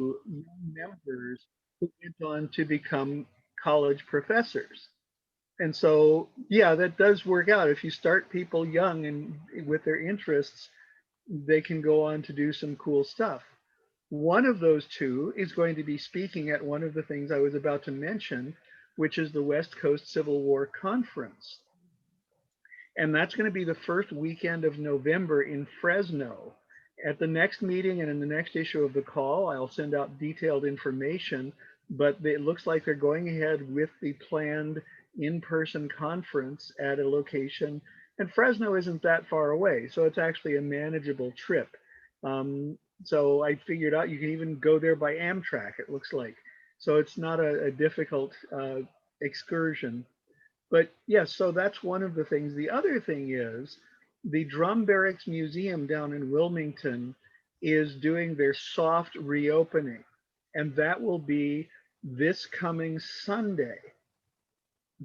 young members who went on to become college professors. And so, yeah, that does work out. If you start people young and with their interests, they can go on to do some cool stuff. One of those two is going to be speaking at one of the things I was about to mention, which is the West Coast Civil War Conference. And that's going to be the first weekend of November in Fresno. At the next meeting and in the next issue of the call, I'll send out detailed information, but it looks like they're going ahead with the planned in-person conference at a location. And Fresno isn't that far away, so it's actually a manageable trip. So I figured out you can even go there by Amtrak, it looks like. So it's not a difficult excursion. But yes, so that's one of the things. The other thing is the Drum Barracks Museum down in Wilmington is doing their soft reopening, and that will be this coming Sunday.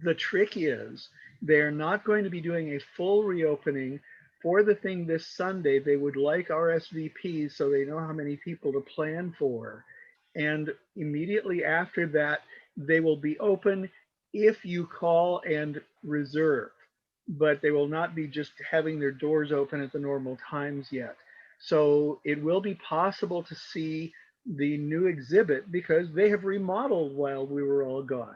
The trick is they're not going to be doing a full reopening for the thing this Sunday. They would like RSVPs so they know how many people to plan for. And immediately after that, they will be open if you call and reserve, but they will not be just having their doors open at the normal times yet. So it will be possible to see the new exhibit because they have remodeled while we were all gone.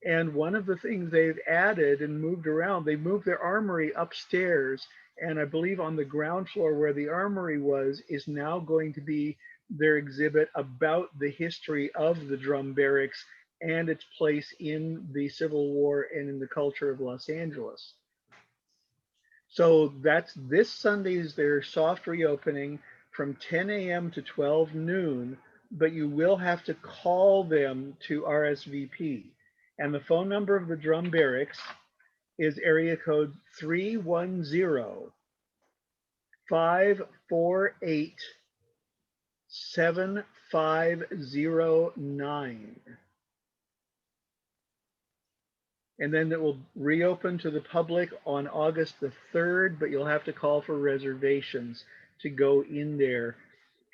And one of the things they've added and moved around, they moved their armory upstairs. And I believe on the ground floor where the armory was is now going to be their exhibit about the history of the drum barracks and its place in the Civil War and in the culture of Los Angeles. So that's this Sunday's their soft reopening from 10 a.m. to 12 noon, but you will have to call them to RSVP. And the phone number of the drum barracks is area code 310-548-7509. And then it will reopen to the public on August the 3rd, but you'll have to call for reservations to go in there.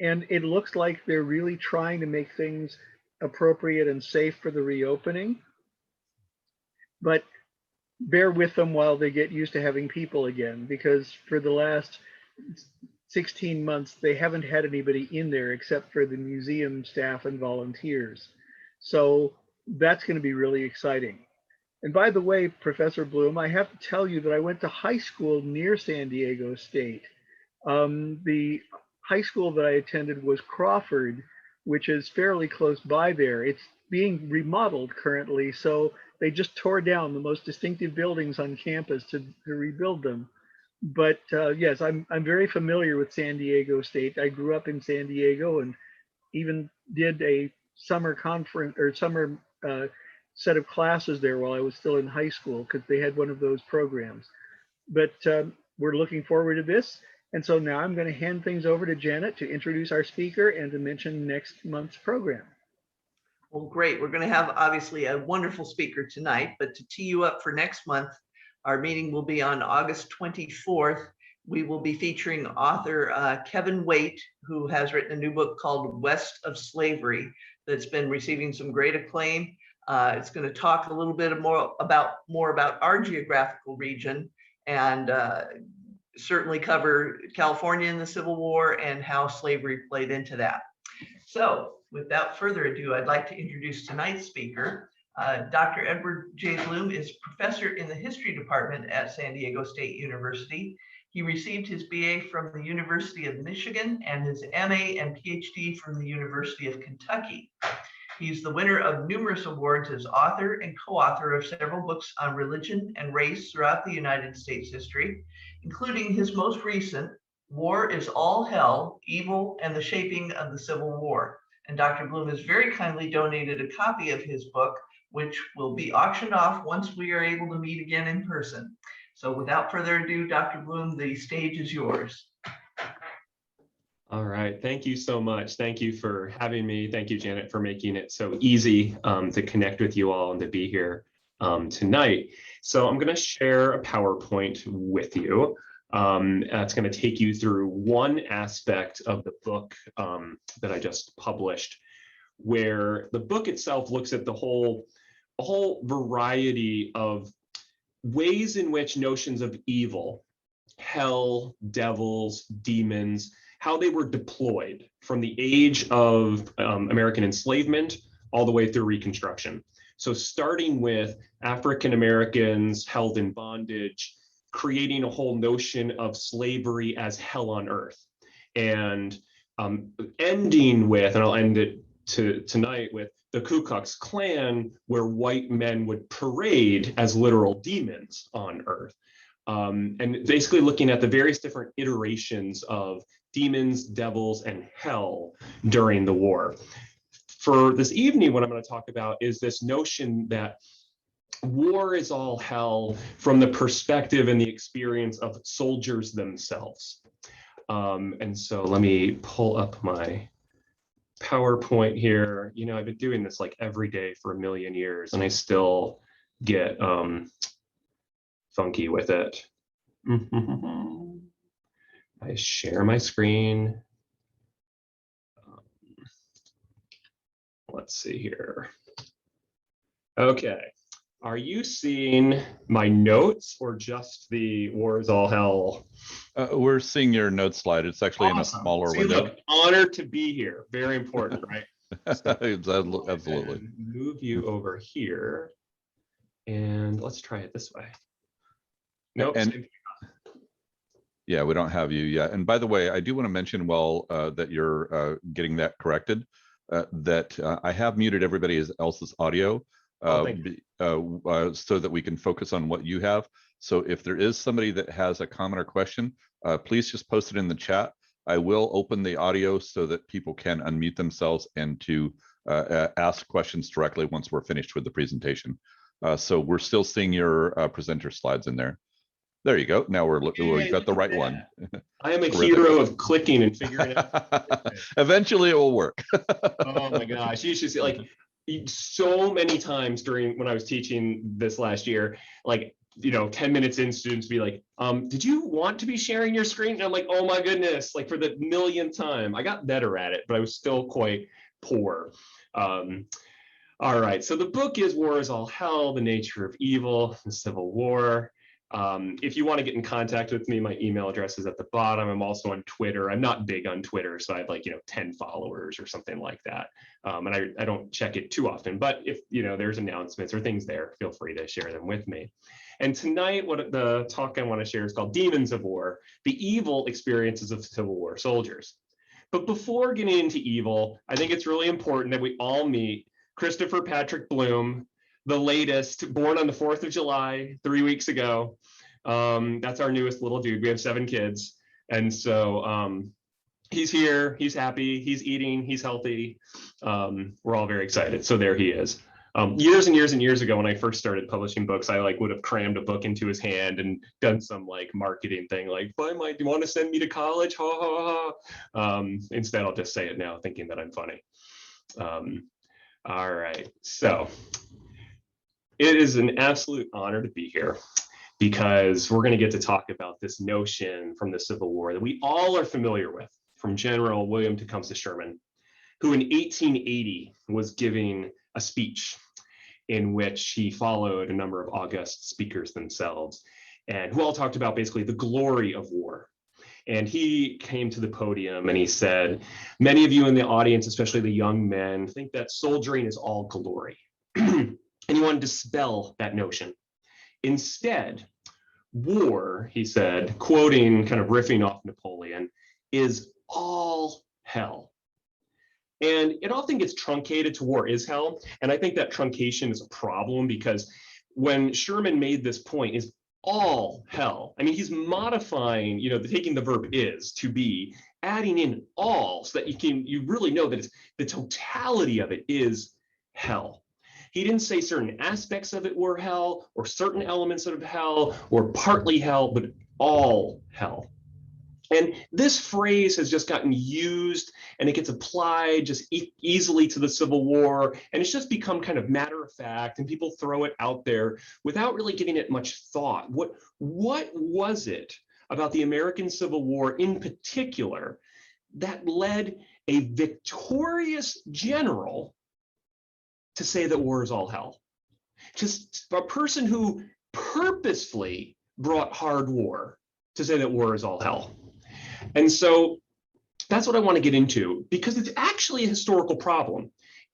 And it looks like they're really trying to make things appropriate and safe for the reopening. But bear with them while they get used to having people again, because for the last 16 months, they haven't had anybody in there except for the museum staff and volunteers. So that's going to be really exciting. And by the way, Professor Bloom, I have to tell you that I went to high school near San Diego State. The high school that I attended was Crawford, which is fairly close by there. It's being remodeled currently, so they just tore down the most distinctive buildings on campus to rebuild them. But yes, I'm very familiar with San Diego State. I grew up in San Diego and even did a summer conference or summer set of classes there while I was still in high school because they had one of those programs. But we're looking forward to this. And so now I'm going to hand things over to Janet to introduce our speaker and to mention next month's program. Well, great. We're going to have obviously a wonderful speaker tonight, but to tee you up for next month, our meeting will be on August 24th. We will be featuring author Kevin Waite, who has written a new book called West of Slavery that's been receiving some great acclaim. It's going to talk a little bit more about our geographical region and certainly cover California in the Civil War and how slavery played into that. So without further ado, I'd like to introduce tonight's speaker. Dr. Edward J. Bloom is professor in the history department at San Diego State University. He received his BA from the University of Michigan and his MA and PhD from the University of Kentucky. He's the winner of numerous awards as author and co-author of several books on religion and race throughout the United States history, including his most recent, War is All Hell, Evil and the Shaping of the Civil War. And Dr. Bloom has very kindly donated a copy of his book, which will be auctioned off once we are able to meet again in person. So without further ado, Dr. Bloom, the stage is yours. All right, thank you so much. Thank you for having me. Thank you, Janet, for making it so easy to connect with you all and to be here tonight. So I'm going to share a PowerPoint with you. That's going to take you through one aspect of the book that I just published, where the book itself looks at a whole variety of ways in which notions of evil, hell, devils, demons, how they were deployed from the age of American enslavement all the way through Reconstruction. So starting with African Americans held in bondage, creating a whole notion of slavery as hell on earth, and ending with, and I'll end it tonight with, the Ku Klux Klan, where white men would parade as literal demons on earth. And basically looking at the various different iterations of demons, devils, and hell during the war. For this evening, what I'm going to talk about is this notion that war is all hell from the perspective and the experience of soldiers themselves. And so let me pull up my PowerPoint here. You know, I've been doing this like every day for a million years, and I still get funky with it. I share my screen. Let's see here. Okay. Are you seeing my notes or just the war is all hell? We're seeing your note slide. It's actually Awesome. in a smaller See, window. look, honored to be here. Very important, right? Absolutely. Move you over here. And let's try it this way. Nope. And yeah, we don't have you yet. And by the way, I do want to mention while that you're getting that corrected, that I have muted everybody else's audio so that we can focus on what you have. So if there is somebody that has a comment or question, please just post it in the chat. I will open the audio so that people can unmute themselves and to ask questions directly once we're finished with the presentation. So we're still seeing your presenter slides in there. There you go. Now we've got the right one. I am a hero of clicking and figuring it out. Eventually it will work. Oh my gosh. You should see, like, so many times during when I was teaching this last year, like, you know, 10 minutes in, students be like, did you want to be sharing your screen? And I'm like, oh my goodness, like for the millionth time. I got better at it, but I was still quite poor. All right, so the book is War is All Hell, The Nature of Evil, the Civil War. If you want to get in contact with me, my email address is at the bottom. I'm also on Twitter. I'm not big on Twitter, so I have like, 10 followers or something like that. And I don't check it too often, but if, there's announcements or things there, feel free to share them with me. And tonight, what the talk I want to share is called Demons of War, the Evil Experiences of Civil War Soldiers. But before getting into evil, I think it's really important that we all meet Christopher Patrick Bloom, the latest, born on the 4th of July, 3 weeks ago. That's our newest little dude. We have 7 kids. And so he's here, he's happy, he's eating, he's healthy. We're all very excited. So there he is. Years and years and years ago, when I first started publishing books, I would have crammed a book into his hand and done some marketing thing like, "Bye, Mike, do you want to send me to college? Ha ha ha." Instead, I'll just say it now, thinking that I'm funny. All right, so it is an absolute honor to be here because we're going to get to talk about this notion from the Civil War that we all are familiar with, from General William Tecumseh Sherman, who in 1880 was giving a speech in which he followed a number of august speakers themselves, and who all talked about basically the glory of war. And he came to the podium and he said, "Many of you in the audience, especially the young men, think that soldiering is all glory." And he wanted to dispel that notion. Instead, war, he said, quoting, kind of riffing off Napoleon, is all hell. And it often gets truncated to war is hell. And I think that truncation is a problem because when Sherman made this point, is all hell. I mean, he's modifying, taking the verb is to be, adding in all so that you really know that it's the totality of it is hell. He didn't say certain aspects of it were hell or certain elements of hell or partly hell, but all hell. And this phrase has just gotten used and it gets applied just easily to the Civil War. And it's just become kind of matter of fact and people throw it out there without really giving it much thought. What was it about the American Civil War in particular that led a victorious general to say that war is all hell. Just a person who purposefully brought hard war to say that war is all hell. And so that's what I want to get into, because it's actually a historical problem.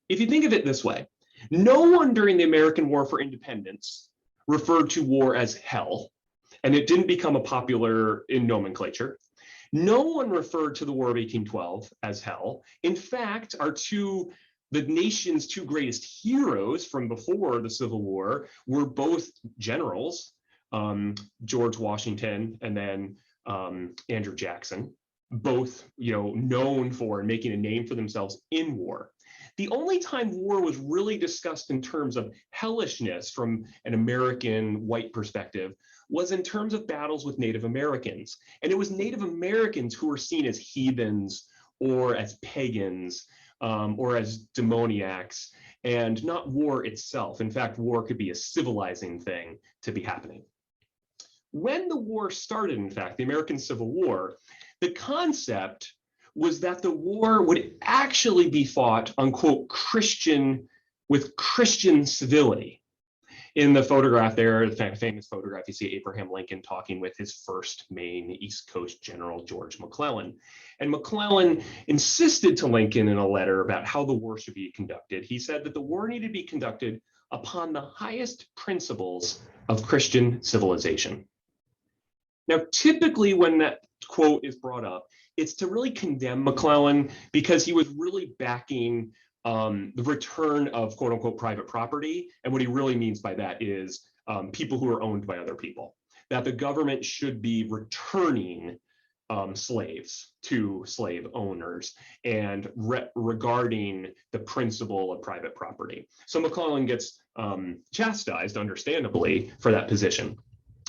If you think of it this way, no one during the American War for Independence referred to war as hell, and it didn't become a popular in nomenclature. No one referred to the War of 1812 as hell. In fact, the nation's two greatest heroes from before the Civil War were both generals, George Washington and then Andrew Jackson, both known for making a name for themselves in war. The only time war was really discussed in terms of hellishness from an American white perspective was in terms of battles with Native Americans. And it was Native Americans who were seen as heathens or as pagans or as demoniacs, and not war itself. In fact, war could be a civilizing thing to be happening. When the war started, in fact, the American Civil War, the concept was that the war would actually be fought, unquote, with Christian civility. In the photograph there, the famous photograph, you see Abraham Lincoln talking with his first Maine East Coast General, George McClellan. And McClellan insisted to Lincoln in a letter about how the war should be conducted. He said that the war needed to be conducted upon the highest principles of Christian civilization. Now, typically when that quote is brought up, it's to really condemn McClellan because he was really backing the return of quote unquote private property. And what he really means by that is people who are owned by other people, that the government should be returning slaves to slave owners and regarding the principle of private property. So McClellan gets chastised, understandably, for that position.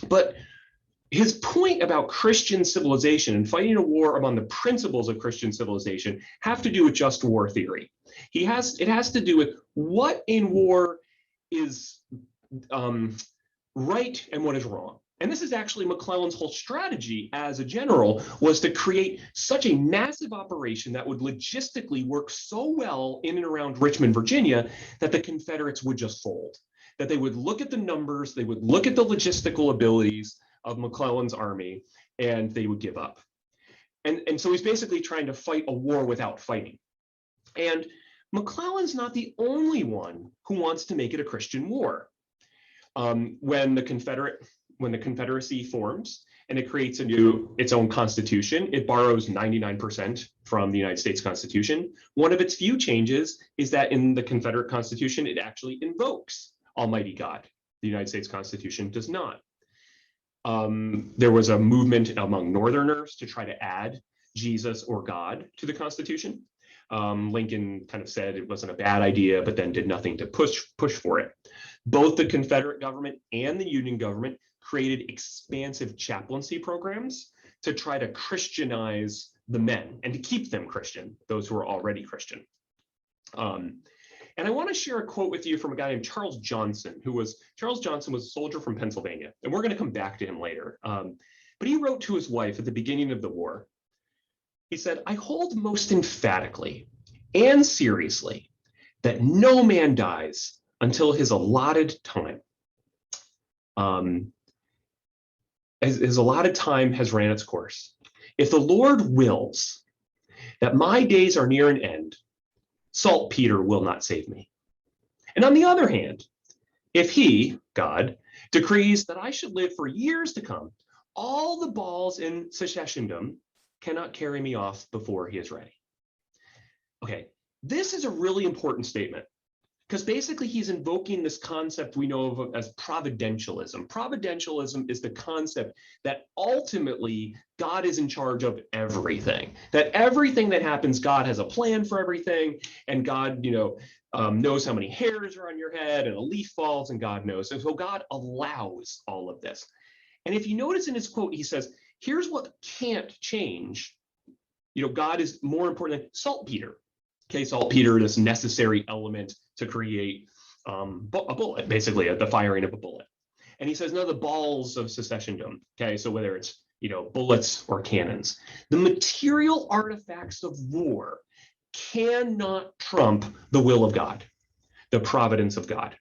But his point about Christian civilization and fighting a war among the principles of Christian civilization have to do with just war theory. It has to do with what in war is right and what is wrong. And this is actually McClellan's whole strategy as a general, was to create such a massive operation that would logistically work so well in and around Richmond, Virginia, that the Confederates would just fold, that they would look at the numbers, they would look at the logistical abilities of McClellan's army, and they would give up. And so he's basically trying to fight a war without fighting. And McClellan's not the only one who wants to make it a Christian war. When the Confederacy forms and it creates its own constitution, it borrows 99% from the United States Constitution. One of its few changes is that in the Confederate Constitution, it actually invokes Almighty God. The United States Constitution does not. There was a movement among Northerners to try to add Jesus or God to the Constitution. Lincoln kind of said it wasn't a bad idea, but then did nothing to push for it. Both the Confederate government and the Union government created expansive chaplaincy programs to try to Christianize the men and to keep them Christian, those who are already Christian. And I want to share a quote with you from a guy named Charles Johnson, Charles Johnson was a soldier from Pennsylvania, and we're going to come back to him later. But he wrote to his wife at the beginning of the war. He said, "I hold most emphatically and seriously that no man dies until his allotted time. His allotted time has ran its course. If the Lord wills that my days are near an end, saltpeter will not save me. And on the other hand, if he, God, decrees that I should live for years to come, all the balls in secessiondom cannot carry me off before he is ready." Okay, this is a really important statement because basically he's invoking this concept we know of as providentialism. Providentialism is the concept that ultimately God is in charge of everything, that everything that happens, God has a plan for everything, and God, knows how many hairs are on your head and a leaf falls, and God knows. And so God allows all of this. And if you notice in his quote, he says, here's what can't change. God is more important than saltpeter. Okay, saltpeter, this necessary element to create a bullet, basically the firing of a bullet. And he says, no, the balls of secessiondom. Okay, so whether it's bullets or cannons. The material artifacts of war cannot trump the will of God, the providence of God.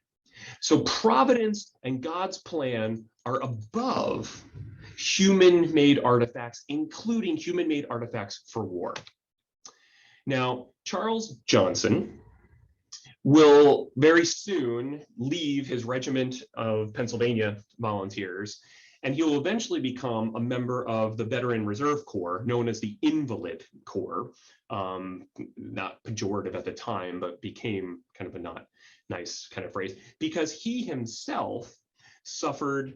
So providence and God's plan are above human-made artifacts, including human-made artifacts for war. Now, Charles Johnson will very soon leave his regiment of Pennsylvania volunteers, and he will eventually become a member of the Veteran Reserve Corps, known as the Invalid Corps. Not pejorative at the time, but became kind of a not nice kind of phrase, because he himself suffered,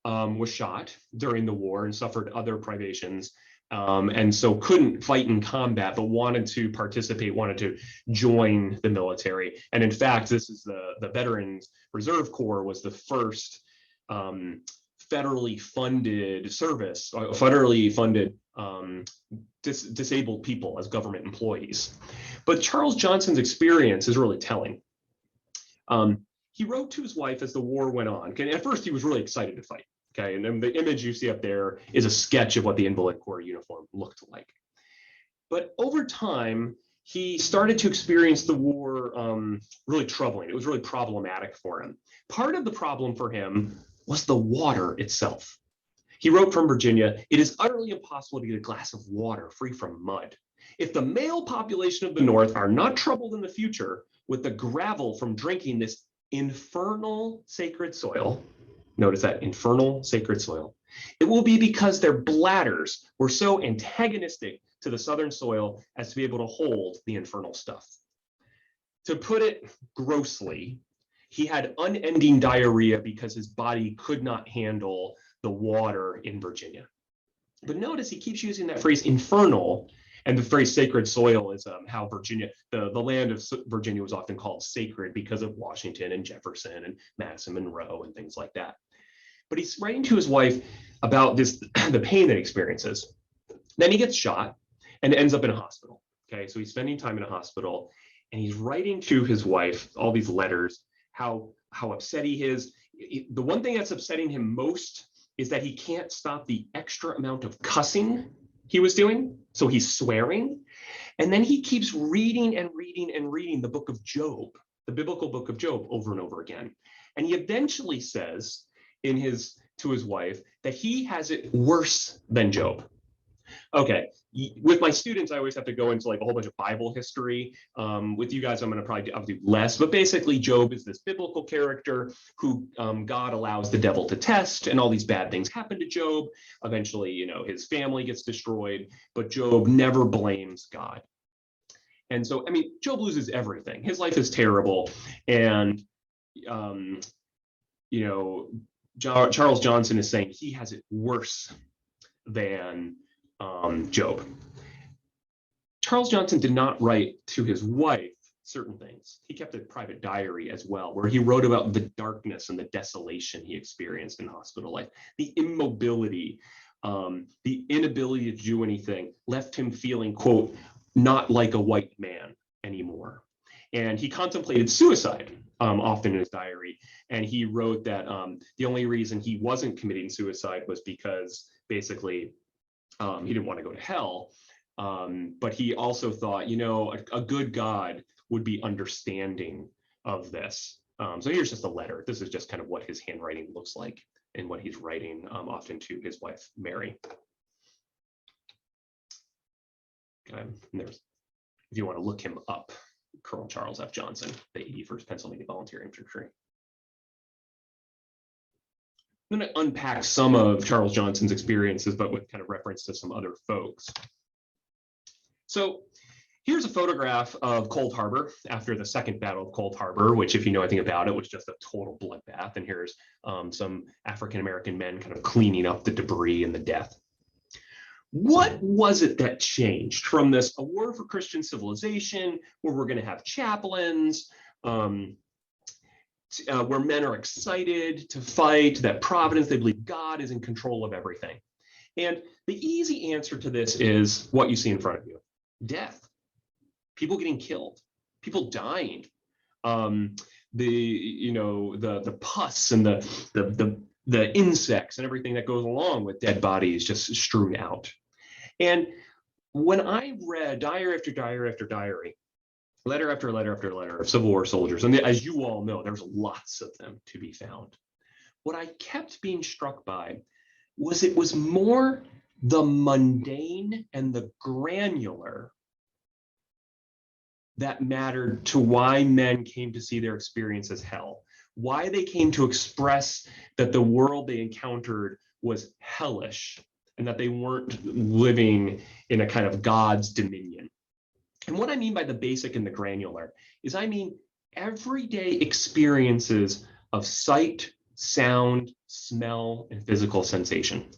was shot during the war and suffered other privations, and so couldn't fight in combat, but wanted to participate, wanted to join the military. And in fact, this is the Veterans Reserve Corps was the first federally funded service, federally funded disabled people as government employees. But Charles Johnson's experience is really telling. He wrote to his wife as the war went on. Okay, at first he was really excited to fight. Okay, and then the image you see up there is a sketch of what the Invalid Corps uniform looked like. But over time, he started to experience the war really troubling. It was really problematic for him. Part of the problem for him was the water itself. He wrote from Virginia, "It is utterly impossible to get a glass of water free from mud. If the male population of the North are not troubled in the future with the gravel from drinking this infernal sacred soil," notice that, infernal sacred soil, "it will be because their bladders were so antagonistic to the southern soil as to be able to hold the infernal stuff." To put it grossly, he had unending diarrhea because his body could not handle the water in Virginia. But notice he keeps using that phrase infernal, and the phrase sacred soil is how Virginia, the land of Virginia was often called sacred because of Washington and Jefferson and Madison Monroe and things like that. But he's writing to his wife about this, the pain that he experiences. Then he gets shot and ends up in a hospital. Okay, so he's spending time in a hospital, and he's writing to his wife all these letters, how upset he is. The one thing that's upsetting him most is that he can't stop the extra amount of cussing he was doing. So he's swearing. And then he keeps reading and reading and reading the book of Job, the biblical book of Job, over and over again. And he eventually says to his wife that he has it worse than Job. Okay, with my students, I always have to go into like a whole bunch of Bible history. With you guys, I'll do less, but basically Job is this biblical character who God allows the devil to test, and all these bad things happen to Job. Eventually, his family gets destroyed, but Job never blames God. And so, Job loses everything. His life is terrible. And, Charles Johnson is saying he has it worse than Job. Charles Johnson did not write to his wife certain things. He kept a private diary as well, where he wrote about the darkness and the desolation he experienced in hospital life. The immobility, the inability to do anything left him feeling, quote, not like a white man anymore. And he contemplated suicide often in his diary. And he wrote that the only reason he wasn't committing suicide was because basically he didn't want to go to hell. But he also thought, a good God would be understanding of this. So here's just a letter. This is just kind of what his handwriting looks like and what he's writing often to his wife, Mary. Okay, and there's, if you want to look him up, Colonel Charles F. Johnson, the 81st Pennsylvania Volunteer Infantry. I'm going to unpack some of Charles Johnson's experiences, but with kind of reference to some other folks. So here's a photograph of Cold Harbor after the Second Battle of Cold Harbor, which, if you know anything about it, was just a total bloodbath. And here's some African-American men kind of cleaning up the debris and the death. What was it that changed from this, a war for Christian civilization, where we're going to have chaplains, where men are excited to fight, that providence, they believe God is in control of everything? And the easy answer to this is what you see in front of you: death, people getting killed, people dying, the pus and the the insects and everything that goes along with dead bodies just strewn out. And when I read diary after diary after diary, letter after letter after letter of Civil War soldiers, and as you all know, there's lots of them to be found. What I kept being struck by was it was more the mundane and the granular that mattered to why men came to see their experience as hell, why they came to express that the world they encountered was hellish and that they weren't living in a kind of God's dominion. And what I mean by the basic and the granular is I mean everyday experiences of sight, sound, smell, and physical sensation.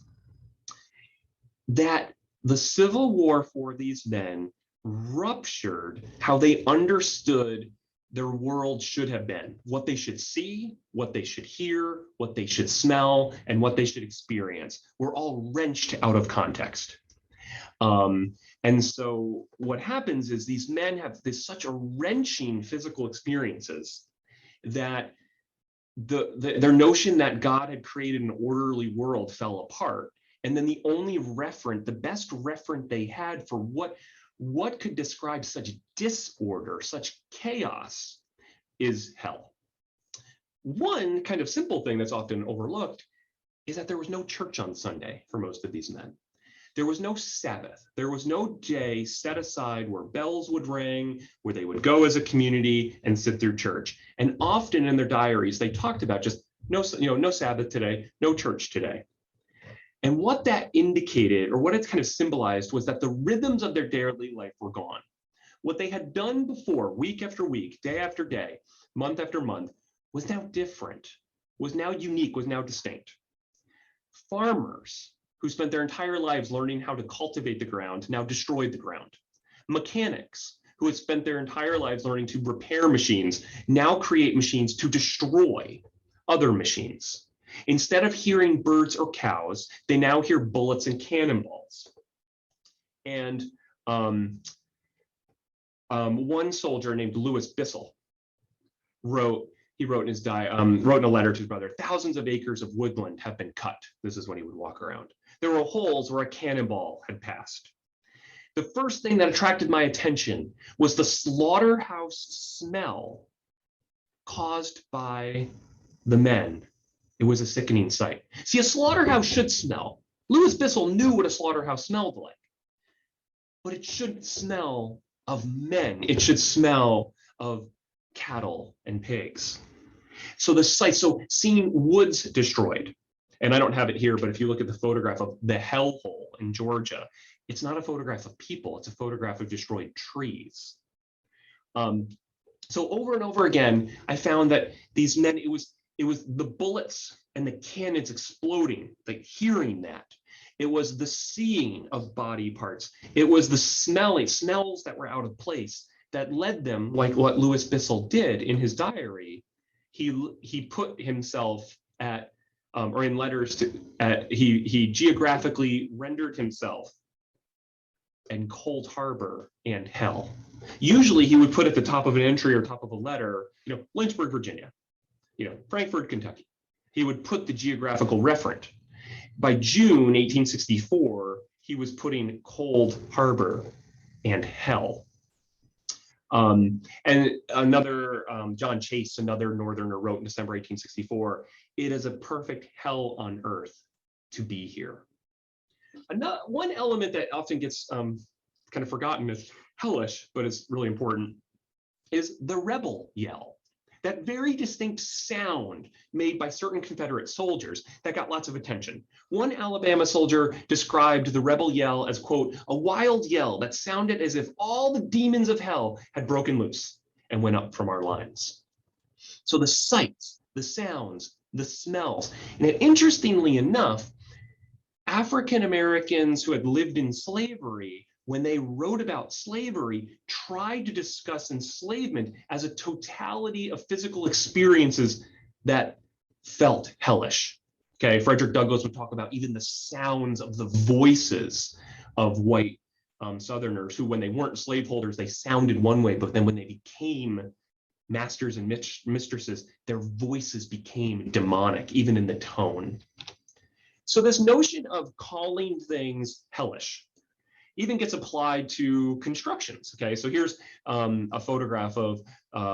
That the Civil War for these men ruptured how they understood their world should have been, what they should see, what they should hear, what they should smell, and what they should experience were all wrenched out of context. And so what happens is these men have this such a wrenching physical experiences that their notion that God had created an orderly world fell apart. And then the only referent, the best referent they had for what could describe such disorder, such chaos, is hell. One kind of simple thing that's often overlooked is that there was no church on Sunday for most of these men. There was no Sabbath. There was no day set aside where bells would ring, where they would go as a community and sit through church. And often in their diaries, they talked about just no Sabbath today, no church today. And what that indicated, or what it's kind of symbolized, was that the rhythms of their daily life were gone. What they had done before, week after week, day after day, month after month, was now different, was now unique, was now distinct. Farmers who spent their entire lives learning how to cultivate the ground now destroyed the ground. Mechanics who had spent their entire lives learning to repair machines now create machines to destroy other machines. Instead of hearing birds or cows, they now hear bullets and cannonballs. And one soldier named Louis Bissell wrote in a letter to his brother, "Thousands of acres of woodland have been cut." This is when he would walk around. "There were holes where a cannonball had passed. The first thing that attracted my attention was the slaughterhouse smell caused by the men. It was a sickening sight." See, a slaughterhouse should smell. Louis Bissell knew what a slaughterhouse smelled like, but it shouldn't smell of men. It should smell of cattle and pigs. So the sight, so seeing woods destroyed, and I don't have it here, but if you look at the photograph of the hellhole in Georgia, it's not a photograph of people, it's a photograph of destroyed trees. So over and over again, I found that these men, it was the bullets and the cannons exploding, like hearing that. It was the seeing of body parts. It was the smells that were out of place that led them, like what Louis Bissell did in his diary. He put himself at, or in letters to, he geographically rendered himself in Cold Harbor and hell. Usually he would put at the top of an entry or top of a letter, Lynchburg, Virginia, Frankfort, Kentucky. He would put the geographical referent. By June 1864, he was putting Cold Harbor and hell. And another, John Chase, another Northerner, wrote in December 1864, "It is a perfect hell on earth to be here." One element that often gets kind of forgotten is hellish, but it's really important, is the rebel yell. That very distinct sound made by certain Confederate soldiers that got lots of attention. One Alabama soldier described the rebel yell as, quote, "a wild yell that sounded as if all the demons of hell had broken loose and went up from our lines." So the sights, the sounds, the smells, and interestingly enough, African Americans who had lived in slavery, when they wrote about slavery, tried to discuss enslavement as a totality of physical experiences that felt hellish. Okay, Frederick Douglass would talk about even the sounds of the voices of white Southerners who, when they weren't slaveholders, they sounded one way, but then when they became masters and mistresses, their voices became demonic, even in the tone. So this notion of calling things hellish even gets applied to constructions. Okay, so here's a photograph of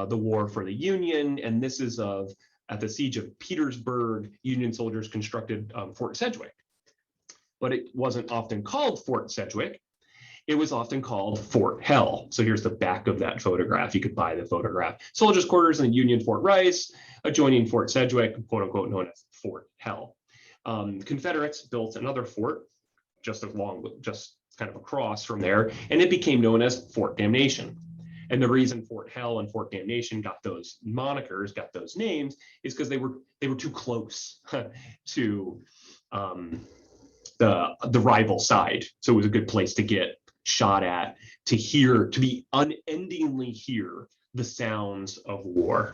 the war for the Union, and this is of at the siege of Petersburg, Union soldiers constructed Fort Sedgwick. But it wasn't often called Fort Sedgwick. It was often called Fort Hell. So here's the back of that photograph. You could buy the photograph. Soldiers' quarters in the Union Fort Rice, adjoining Fort Sedgwick, quote unquote, known as Fort Hell. Confederates built another fort just kind of across from there, and it became known as Fort Damnation. And the reason Fort Hell and Fort Damnation got those monikers, got those names, is because they were too close to the rival side. So it was a good place to get shot at, to be unendingly hear the sounds of war.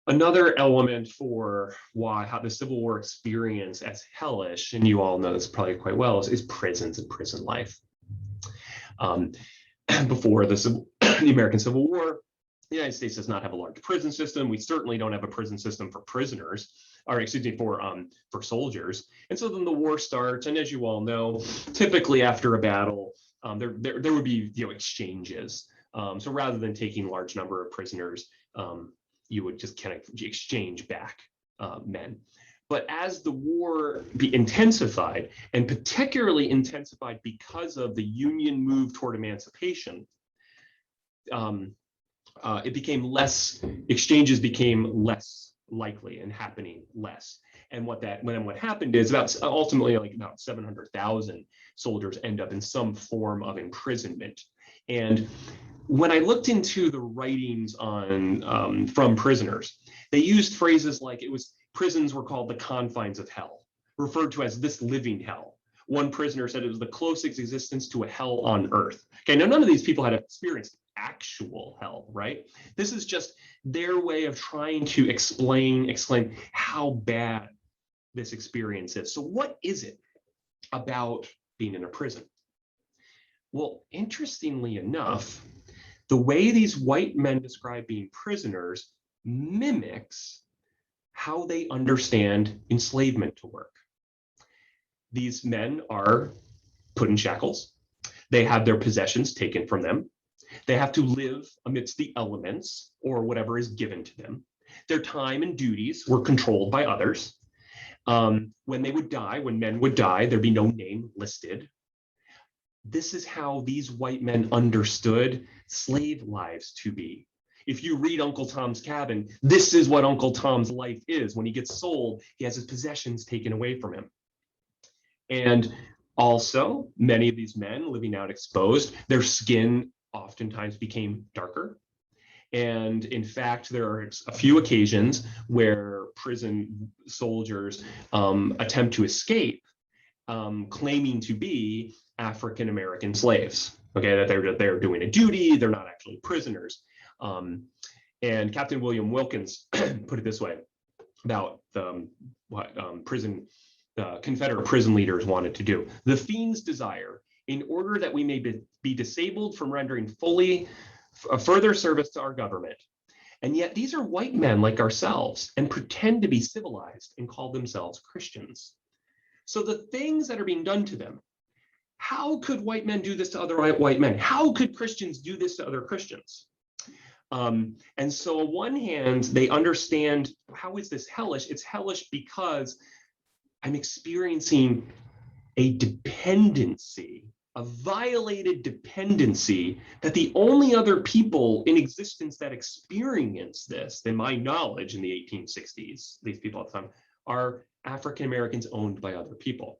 Another element for how the Civil War experience as hellish, and you all know this probably quite well, is prisons and prison life. Before the American Civil War, the United States does not have a large prison system. We certainly don't have a prison system for prisoners, or excuse me, for soldiers. And so then the war starts, and as you all know, typically after a battle, there would be exchanges. So rather than taking a large number of prisoners, you would just kind of exchange back men. But as the war intensified, and particularly intensified because of the Union move toward emancipation, exchanges became less likely and happening less. And what happened is ultimately about 700,000 soldiers end up in some form of imprisonment. And when I looked into the writings from prisoners, they used phrases like prisons were called the confines of hell, referred to as this living hell. One prisoner said it was the closest existence to a hell on earth. Okay, now none of these people had experienced actual hell, right? This is just their way of trying to explain how bad this experience is. So what is it about being in a prison? Well, interestingly enough, the way these white men describe being prisoners mimics how they understand enslavement to work. These men are put in shackles. They have their possessions taken from them. They have to live amidst the elements or whatever is given to them. Their time and duties were controlled by others. When men would die, there'd be no name listed. This is how these white men understood slave lives to be. If you read Uncle Tom's Cabin, this is what Uncle Tom's life is. When he gets sold, he has his possessions taken away from him. And also, many of these men living out exposed, their skin oftentimes became darker. And in fact, there are a few occasions where prison soldiers attempt to escape, claiming to be African American slaves. Okay, that they're doing a duty, they're not actually prisoners. And Captain William Wilkins put it this way about what Confederate prison leaders wanted to do. The fiends desire, in order that we may be disabled from rendering fully further service to our government. And yet these are white men like ourselves and pretend to be civilized and call themselves Christians. So the things that are being done to them, how could white men do this to other white men? How could Christians do this to other Christians? And so on one hand, they understand, how is this hellish? It's hellish because I'm experiencing a dependency, a violated dependency, that the only other people in existence that experience this, in my knowledge in the 1860s, these people at the time, are African Americans owned by other people.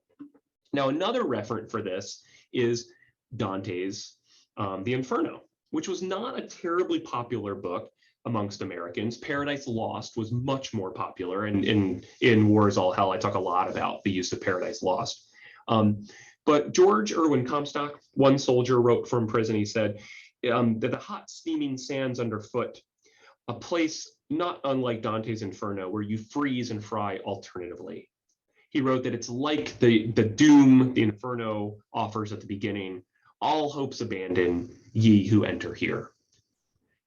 Now, another referent for this is Dante's The Inferno, which was not a terribly popular book amongst Americans. Paradise Lost was much more popular, and in War is All Hell, I talk a lot about the use of Paradise Lost. But George Irwin Comstock, one soldier, wrote from prison, he said, that the hot steaming sands underfoot, a place not unlike Dante's Inferno, where you freeze and fry alternatively. He wrote that it's like the doom the Inferno offers at the beginning, all hopes abandon, ye who enter here.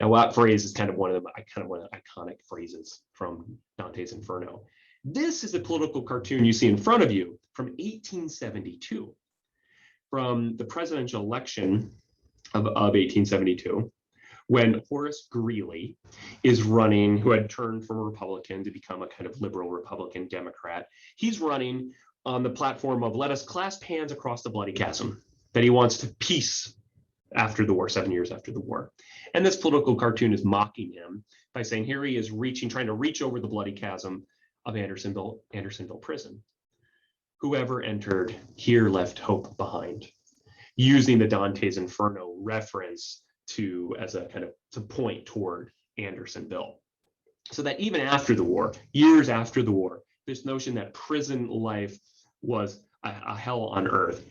Now, that phrase is kind of one of the iconic phrases from Dante's Inferno. This is a political cartoon you see in front of you from 1872, from the presidential election of 1872, when Horace Greeley is running, who had turned from a Republican to become a kind of liberal Republican Democrat. He's running on the platform of let us clasp hands across the bloody chasm, that he wants to peace after the war, 7 years after the war. And this political cartoon is mocking him by saying, here he is trying to reach over the bloody chasm of Andersonville prison. Whoever entered here left hope behind, using the Dante's Inferno reference as a kind of to point toward Andersonville. So that even after the war, years after the war, this notion that prison life was a hell on earth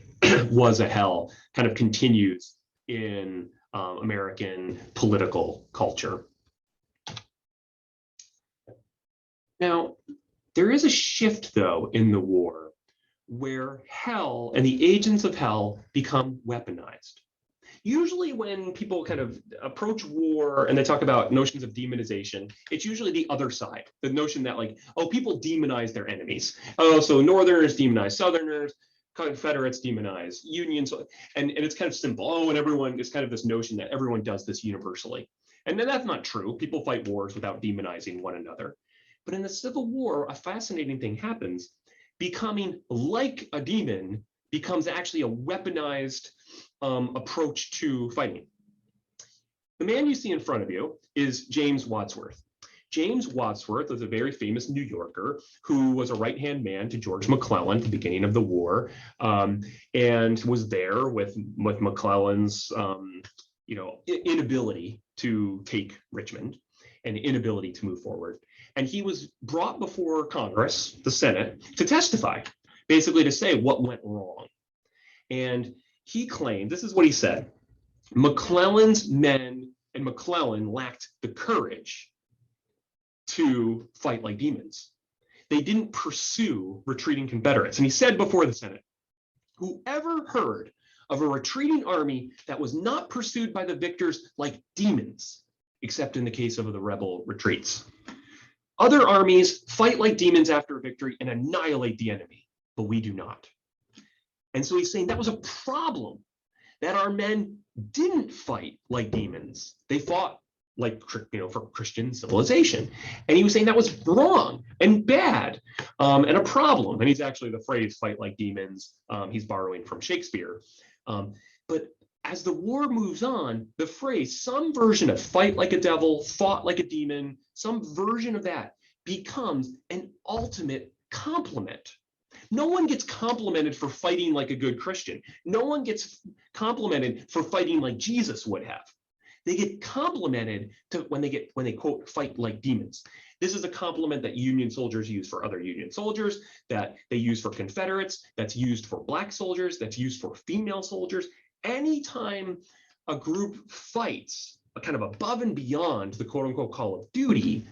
was a hell kind of continues in American political culture. Now, there is a shift, though, in the war where hell and the agents of hell become weaponized. Usually when people kind of approach war and they talk about notions of demonization, it's usually the other side, the notion that like, oh, people demonize their enemies. Oh, so Northerners demonize Southerners, Confederates demonize Unions. And it's kind of simple. Oh, and everyone, it's kind of this notion that everyone does this universally. And then that's not true. People fight wars without demonizing one another. But in the Civil War, a fascinating thing happens. Becoming like a demon becomes actually a weaponized approach to fighting. The man you see in front of you is James Wadsworth. James Wadsworth was a very famous New Yorker who was a right-hand man to George McClellan at the beginning of the war, and was there with McClellan's inability to take Richmond and inability to move forward. And he was brought before Congress, the Senate, to testify, basically to say what went wrong. And he claimed, this is what he said, McClellan's men and McClellan lacked the courage to fight like demons. They didn't pursue retreating Confederates. And he said before the Senate, whoever heard of a retreating army that was not pursued by the victors like demons, except in the case of the rebel retreats. Other armies fight like demons after a victory and annihilate the enemy, but we do not. And so he's saying that was a problem, that our men didn't fight like demons. They fought like, for Christian civilization. And he was saying that was wrong and bad and a problem. And he's actually, the phrase fight like demons, he's borrowing from Shakespeare. But as the war moves on, the phrase, some version of fight like a devil, fought like a demon, some version of that becomes an ultimate compliment. No one gets complimented for fighting like a good Christian. No one gets complimented for fighting like Jesus would have. They get complimented when they quote fight like demons. This is a compliment that Union soldiers use for other Union soldiers, that they use for Confederates, that's used for Black soldiers, that's used for female soldiers. Anytime a group fights kind of above and beyond the quote unquote call of duty,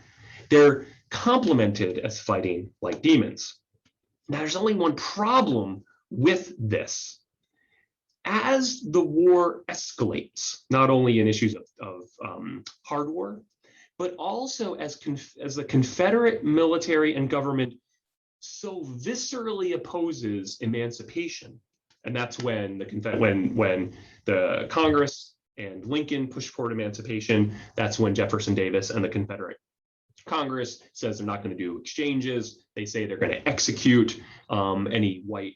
they're complimented as fighting like demons. Now, there's only one problem with this. As the war escalates, not only in issues of hard war, but also as the Confederate military and government so viscerally opposes emancipation, and that's when the Congress and Lincoln pushed forward emancipation. That's when Jefferson Davis and the Confederate Congress says they're not going to do exchanges. They say they're going to execute any white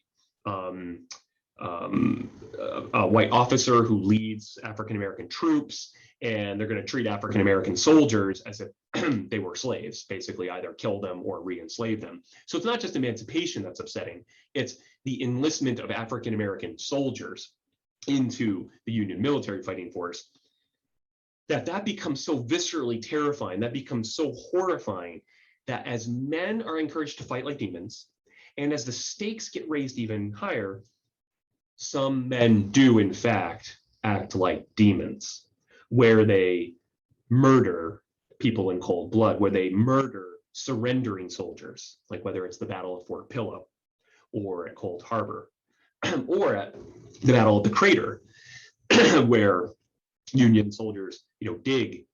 officer who leads African-American troops, and they're going to treat African-American soldiers as if they were slaves, basically either kill them or re-enslave them. So it's not just emancipation that's upsetting, it's the enlistment of African-American soldiers into the Union military fighting force, that becomes so viscerally terrifying, that becomes so horrifying, that as men are encouraged to fight like demons, and as the stakes get raised even higher, some men do in fact act like demons, where they murder people in cold blood, where they murder surrendering soldiers, like whether it's the Battle of Fort Pillow or at Cold Harbor or at the Battle of the Crater, where Union soldiers dig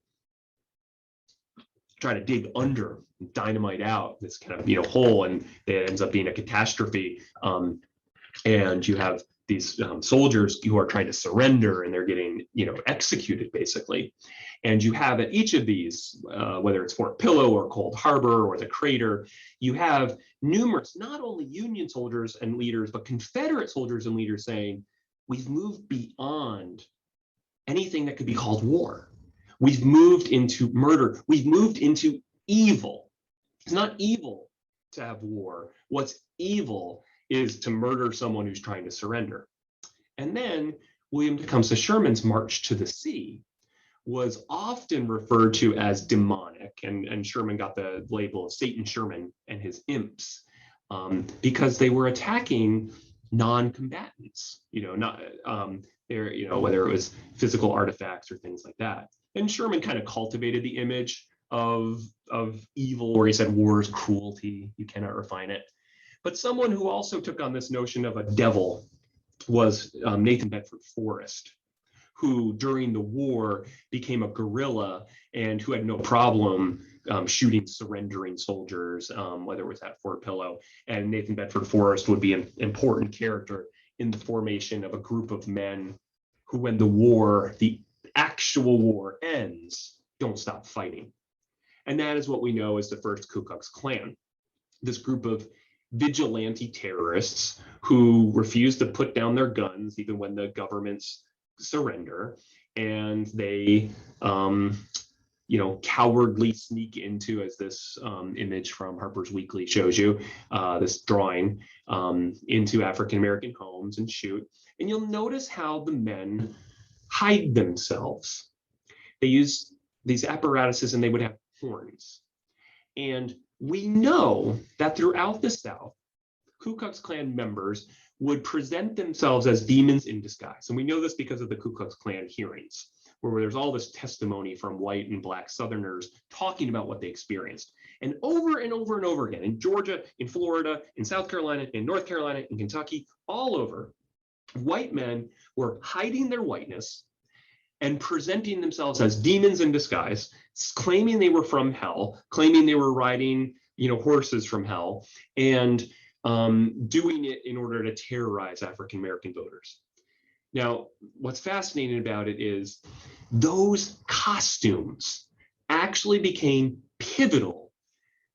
try to dig under, dynamite out this kind of hole, and it ends up being a catastrophe. And you have these soldiers who are trying to surrender, and they're getting executed basically. And you have at each of these, whether it's Fort Pillow or Cold Harbor or the Crater, you have numerous, not only Union soldiers and leaders, but Confederate soldiers and leaders saying, we've moved beyond anything that could be called war. We've moved into murder. We've moved into evil. It's not evil to have war. What's evil is to murder someone who's trying to surrender. And then William Tecumseh Sherman's march to the sea was often referred to as demonic, and Sherman got the label of Satan Sherman and his imps, because they were attacking non-combatants, whether it was physical artifacts or things like that. And Sherman kind of cultivated the image of evil, where he said war is cruelty, you cannot refine it. But someone who also took on this notion of a devil was Nathan Bedford Forrest, who during the war became a guerrilla and who had no problem shooting surrendering soldiers, whether it was at Fort Pillow. And Nathan Bedford Forrest would be an important character in the formation of a group of men who, when the actual war ends, don't stop fighting. And that is what we know as the first Ku Klux Klan. This group of vigilante terrorists who refuse to put down their guns even when the governments surrender, and they cowardly sneak into, as this image from Harper's Weekly shows you, this drawing, into African American homes and shoot. And you'll notice how the men hide themselves. They use these apparatuses, and they would have horns. And we know that throughout the South, Ku Klux Klan members would present themselves as demons in disguise. And we know this because of the Ku Klux Klan hearings, where there's all this testimony from white and black Southerners talking about what they experienced. And over and over and over again, in Georgia, in Florida, in South Carolina, in North Carolina, in Kentucky, all over, white men were hiding their whiteness and presenting themselves as demons in disguise, claiming they were from hell, claiming they were riding, horses from hell, and doing it in order to terrorize African American voters. Now, what's fascinating about it is those costumes actually became pivotal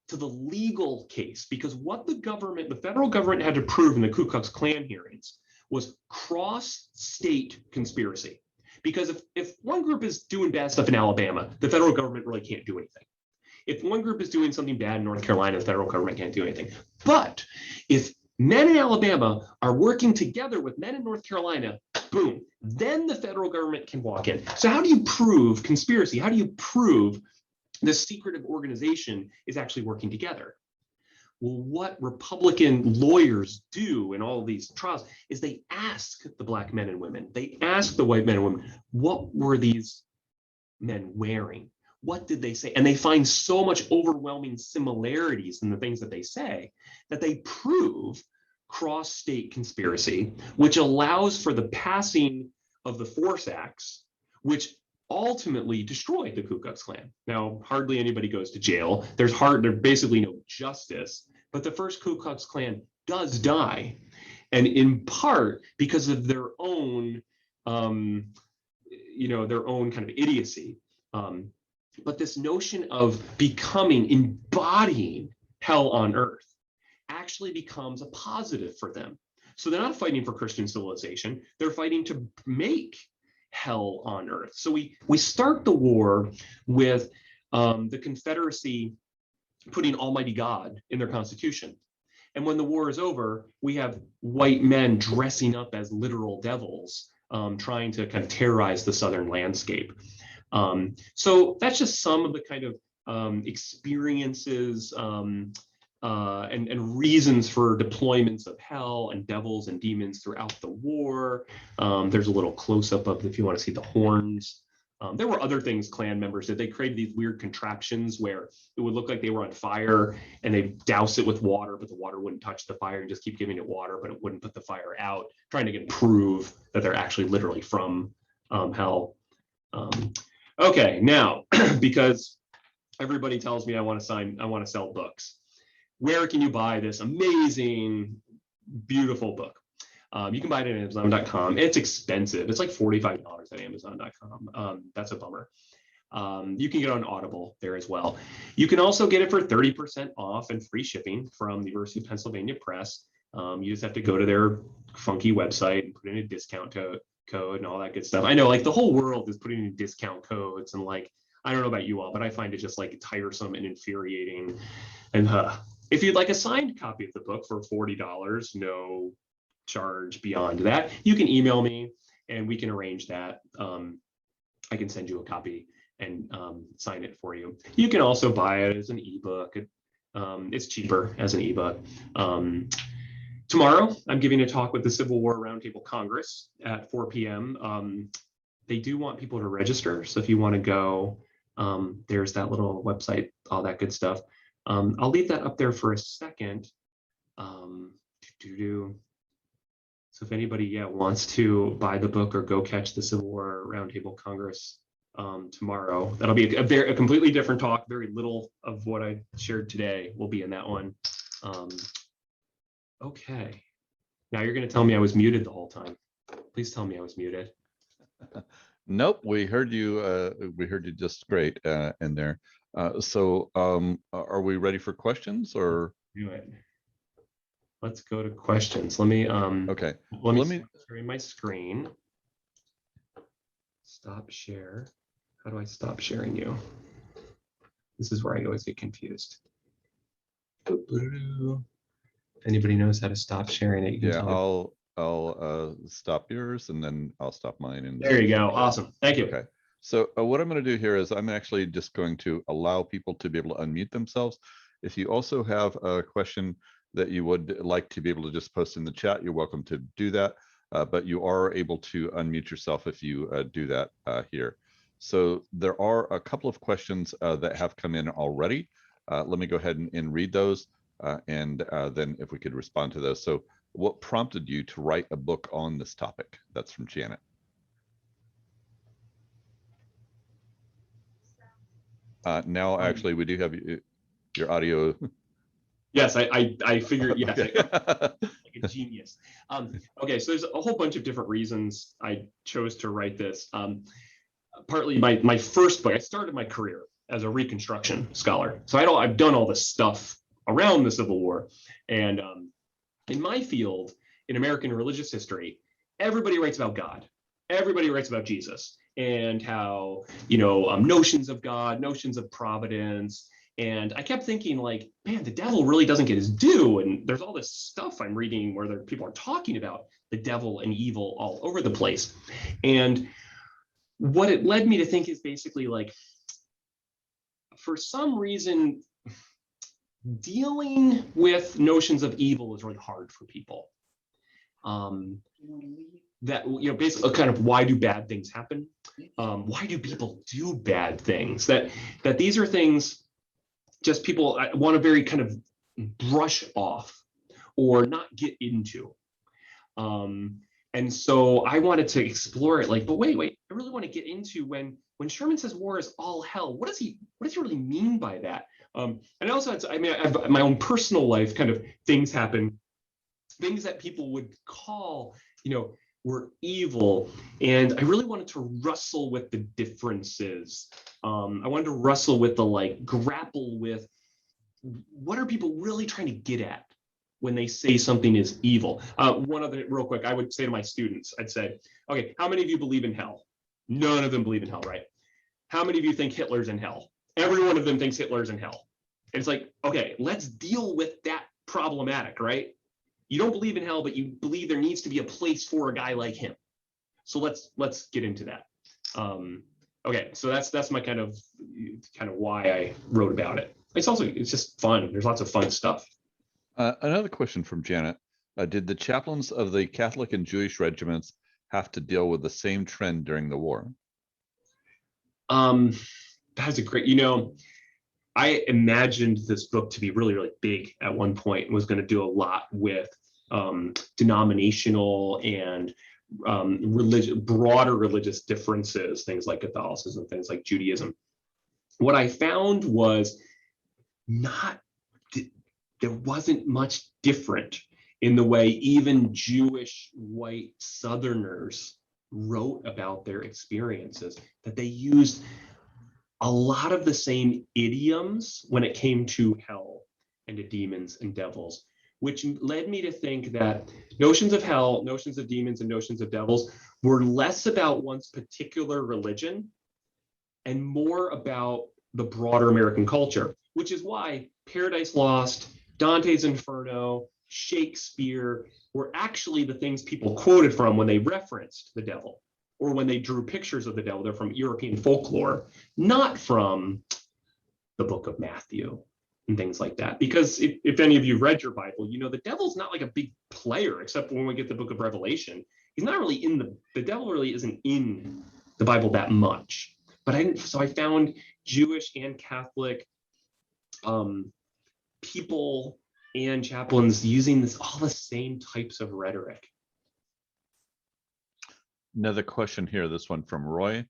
to the legal case, because what the federal government had to prove in the Ku Klux Klan hearings was cross-state conspiracy. Because if one group is doing bad stuff in Alabama, the federal government really can't do anything. If one group is doing something bad in North Carolina, the federal government can't do anything. But if men in Alabama are working together with men in North Carolina, boom, then the federal government can walk in. So how do you prove conspiracy? How do you prove this secretive organization is actually working together? Well, what Republican lawyers do in all of these trials is they ask the black men and women, they ask the white men and women, what were these men wearing? What did they say? And they find so much overwhelming similarities in the things that they say that they prove cross-state conspiracy, which allows for the passing of the Force Acts, which ultimately destroyed the Ku Klux Klan. Now, hardly anybody goes to jail. There's basically no justice, but the first Ku Klux Klan does die, and in part because of their own, their own kind of idiocy. But this notion of embodying hell on earth actually becomes a positive for them. So they're not fighting for Christian civilization, they're fighting to make hell on earth. So we start the war with the Confederacy putting Almighty God in their constitution. And when the war is over, we have white men dressing up as literal devils, trying to kind of terrorize the Southern landscape. So that's just some of the kind of experiences and reasons for deployments of hell and devils and demons throughout the war. There's a little close-up of, if you want to see the horns. There were other things Klan members did. They created these weird contraptions where it would look like they were on fire, and they douse it with water, but the water wouldn't touch the fire, and just keep giving it water, but it wouldn't put the fire out, trying to prove that they're actually literally from hell. Okay, now, because everybody tells me I want to sell books. Where can you buy this amazing, beautiful book? You can buy it at Amazon.com. It's expensive. It's like $45 at Amazon.com. That's a bummer. You can get it on Audible there as well. You can also get it for 30% off and free shipping from the University of Pennsylvania Press. You just have to go to their funky website and put in a discount code and all that good stuff. I know, like, the whole world is putting in discount codes, and like, I don't know about you all, but I find it just like tiresome and infuriating. And if you'd like a signed copy of the book for $40, no charge beyond that, you can email me and we can arrange that. I can send you a copy and sign it for you. You can also buy it as an ebook. It's cheaper as an ebook. Tomorrow, I'm giving a talk with the Civil War Roundtable Congress at 4 p.m. They do want people to register, so if you want to go, there's that little website, all that good stuff. I'll leave that up there for a second. So if anybody wants to buy the book or go catch the Civil War Roundtable Congress tomorrow, that'll be a completely different talk. Very little of what I shared today will be in that one. Okay, now you're going to tell me I was muted the whole time. Please tell me I was muted. Nope, we heard you. We heard you just great in there. So are we ready for questions, or? Do it. Let's go to questions. Let me okay. Let me stop sharing my screen. Stop share. How do I stop sharing you? This is where I always get confused. If anybody knows how to stop sharing it, you can tell me. I'll stop yours and then I'll stop mine. And there you go. Awesome. Thank you. Okay. So what I'm going to do here is I'm actually just going to allow people to be able to unmute themselves. If you also have a question that you would like to be able to just post in the chat, you're welcome to do that. But you are able to unmute yourself if you do that here. So there are a couple of questions that have come in already. Let me go ahead and read those. And then if we could respond to those. So what prompted you to write a book on this topic? That's from Janet. Now, actually, we do have your audio. Yes, I figured, yes, Okay. like a genius. Okay, so there's a whole bunch of different reasons I chose to write this. Partly my first book, I started my career as a Reconstruction scholar. So I've done all this stuff around the Civil War. And in my field, in American religious history, everybody writes about God. Everybody writes about Jesus and how, notions of God, notions of providence. And I kept thinking, like, man, the devil really doesn't get his due. And there's all this stuff I'm reading where people are talking about the devil and evil all over the place. And what it led me to think is basically, like, for some reason, dealing with notions of evil is really hard for people. That, basically kind of, why do bad things happen? Why do people do bad things? That these are things just people want to very kind of brush off or not get into. And so I wanted to explore it, like, but wait, I really want to get into when Sherman says war is all hell, what does he really mean by that? And I also had I have my own personal life, kind of things happen, things that people would call, were evil. And I really wanted to wrestle with the differences. I wanted to wrestle with grapple with, what are people really trying to get at when they say something is evil? One other, real quick, I would say to my students, I'd say, okay, how many of you believe in hell? None of them believe in hell, right? How many of you think Hitler's in hell? Every one of them thinks Hitler's in hell. And it's like, okay, let's deal with that problematic, right? You don't believe in hell, but you believe there needs to be a place for a guy like him. So let's get into that. Okay, so that's my kind of why I wrote about it. It's just fun. There's lots of fun stuff. Another question from Janet. Did the chaplains of the Catholic and Jewish regiments have to deal with the same trend during the war? That's a great, I imagined this book to be really, really big at one point and was going to do a lot with denominational and broader religious differences, things like Catholicism, things like Judaism. what I found was there wasn't much different in the way even Jewish white Southerners wrote about their experiences, that they used a lot of the same idioms when it came to hell and to demons and devils, which led me to think that notions of hell, notions of demons, and notions of devils were less about one's particular religion and more about the broader American culture, which is why Paradise Lost, Dante's Inferno, Shakespeare were actually the things people quoted from when they referenced the devil, or when they drew pictures of the devil. They're from European folklore, not from the book of Matthew and things like that. Because if any of you read your Bible, you know the devil's not like a big player, except when we get the book of Revelation. He's not really the devil really isn't in the Bible that much. But I found Jewish and Catholic people and chaplains using all the same types of rhetoric. Another question here, this one from Roy.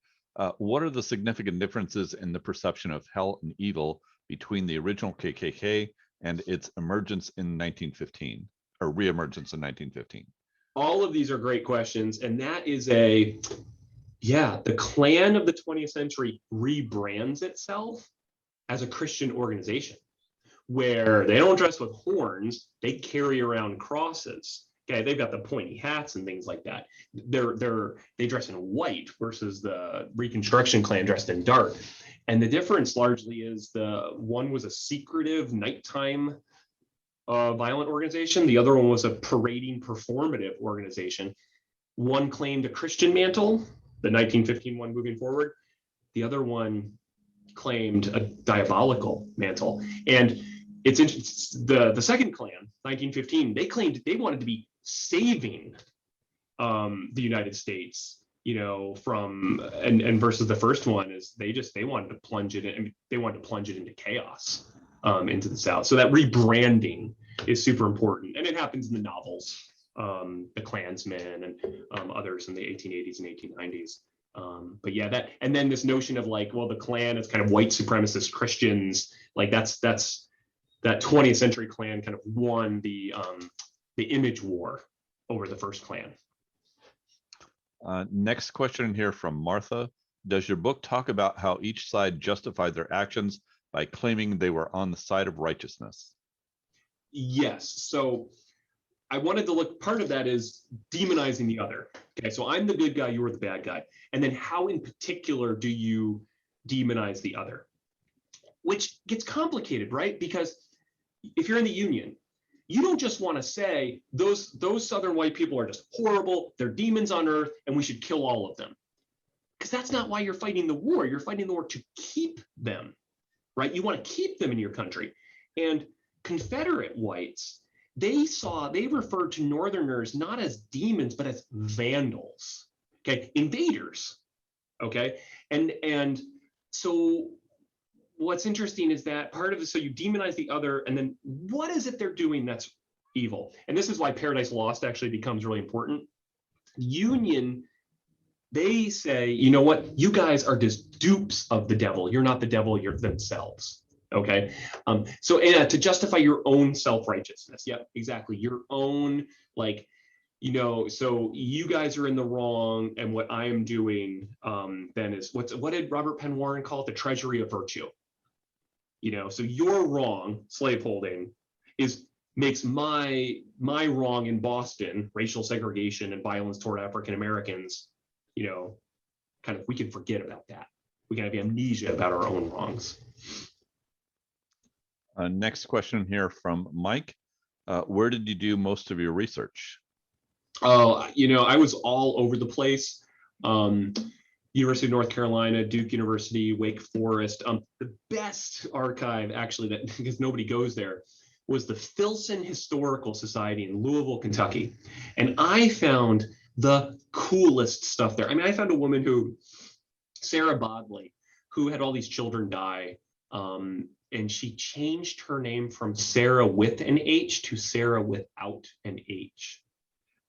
What are the significant differences in the perception of hell and evil between the original KKK and its emergence in 1915, or reemergence in 1915? All of these are great questions, and that is the Klan of the 20th century rebrands itself as a Christian organization, where they don't dress with horns, they carry around crosses. Okay, they've got the pointy hats and things like that. They dress in white versus the Reconstruction Klan dressed in dark. And the difference largely is the one was a secretive nighttime violent organization. The other one was a parading performative organization. One claimed a Christian mantle, the 1915 one moving forward. The other one claimed a diabolical mantle. And it's interesting, the second Klan, 1915, they claimed they wanted to be saving the United States, from and versus the first one is they wanted to plunge it in, they wanted to plunge it into chaos into the South. So that rebranding is super important, and it happens in the novels, the Klansmen and others in the 1880s and 1890s. But yeah, that, and then this notion of the Klan is kind of white supremacist Christians, that's that 20th century Klan kind of won the image war over the first Klan. Next question here from Martha. Does your book talk about how each side justified their actions by claiming they were on the side of righteousness? Yes. So I wanted to look, part of that is demonizing the other. Okay, so I'm the good guy, you're the bad guy. And then how in particular do you demonize the other? Which gets complicated, right? Because if you're in the Union, you don't just want to say those Southern white people are just horrible, they're demons on earth, and we should kill all of them. Because that's not why you're fighting the war. You're fighting the war to keep them, right? You want to keep them in your country. And Confederate whites, they referred to Northerners not as demons, but as vandals, okay, invaders, okay? And so what's interesting is that part of it, so you demonize the other, and then what is it they're doing that's evil? And this is why Paradise Lost actually becomes really important. Union, they say, you know what, you guys are just dupes of the devil. You're not the devil, you're themselves. Okay. So to justify your own self-righteousness. Yep, exactly. Your own, so you guys are in the wrong, and what I am doing then is what did Robert Penn Warren call it? The treasury of virtue. So your wrong, slaveholding, makes my wrong in Boston, racial segregation and violence toward African Americans, kind of, we can forget about that. We can have amnesia about our own wrongs. Next question here from Mike. Where did you do most of your research? Oh, I was all over the place. University of North Carolina, Duke University, Wake Forest. The best archive, actually, that because nobody goes there, was the Filson Historical Society in Louisville, Kentucky. And I found the coolest stuff there. I mean, I found a woman Sarah Bodley, who had all these children die. And she changed her name from Sarah with an H to Sarah without an H.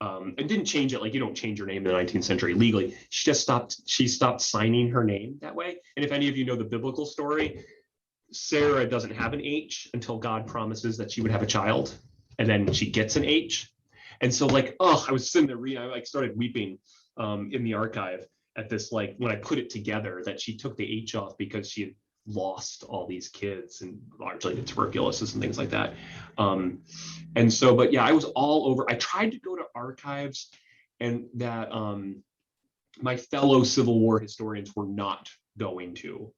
and didn't change it. Like, you don't change your name in the 19th century legally. She stopped signing her name that way. And if any of you know the biblical story, Sarah doesn't have an H until God promises that she would have a child, and then she gets an H. And so, like, oh, I was sitting there reading, I like started weeping in the archive at this, like, when I put it together, that she took the H off because she had lost all these kids, and largely to tuberculosis and things like that. And so, but yeah, I was all over. I tried to go to archives, and that my fellow Civil War historians were not going to,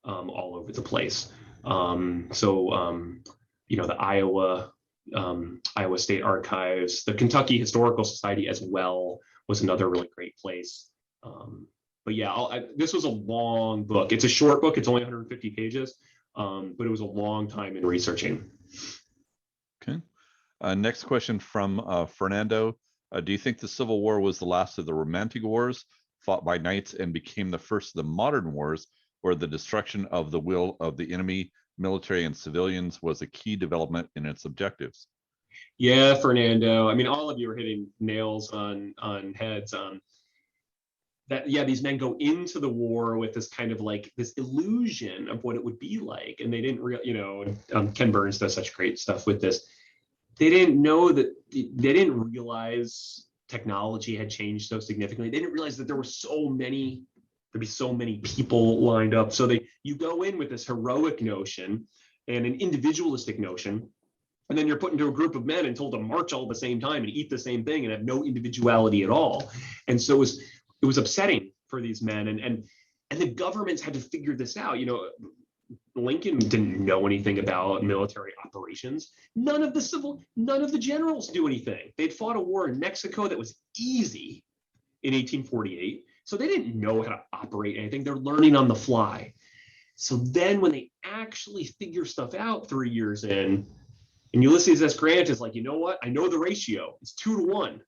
all over the place. You know, the Iowa State Archives, the Kentucky Historical Society as well was another really great place. But yeah, this was a long book. It's a short book. It's only 150 pages, but it was a long time in researching. Okay. Next question from Fernando. Do you think the Civil War was the last of the Romantic Wars fought by knights and became the first of the modern wars, where the destruction of the will of the enemy, military and civilians, was a key development in its objectives? Yeah, Fernando. I mean, all of you are hitting nails on heads. That, yeah, these men go into the war with this kind of like this illusion of what it would be like, and they didn't you know, Ken Burns does such great stuff with this. They didn't know that, they didn't realize technology had changed so significantly. They didn't realize that there'd be so many people lined up. So you go in with this heroic notion and an individualistic notion, and then you're put into a group of men and told to march all at the same time and eat the same thing and have no individuality at all. And so it was upsetting for these men, and the governments had to figure this out. You know, Lincoln didn't know anything about military operations. None of the generals do anything. They'd fought a war in Mexico that was easy in 1848. So they didn't know how to operate anything. They're learning on the fly. So then when they actually figure stuff out 3 years in, and Ulysses S. Grant is like, you know what? I know the ratio. It's 2 to 1.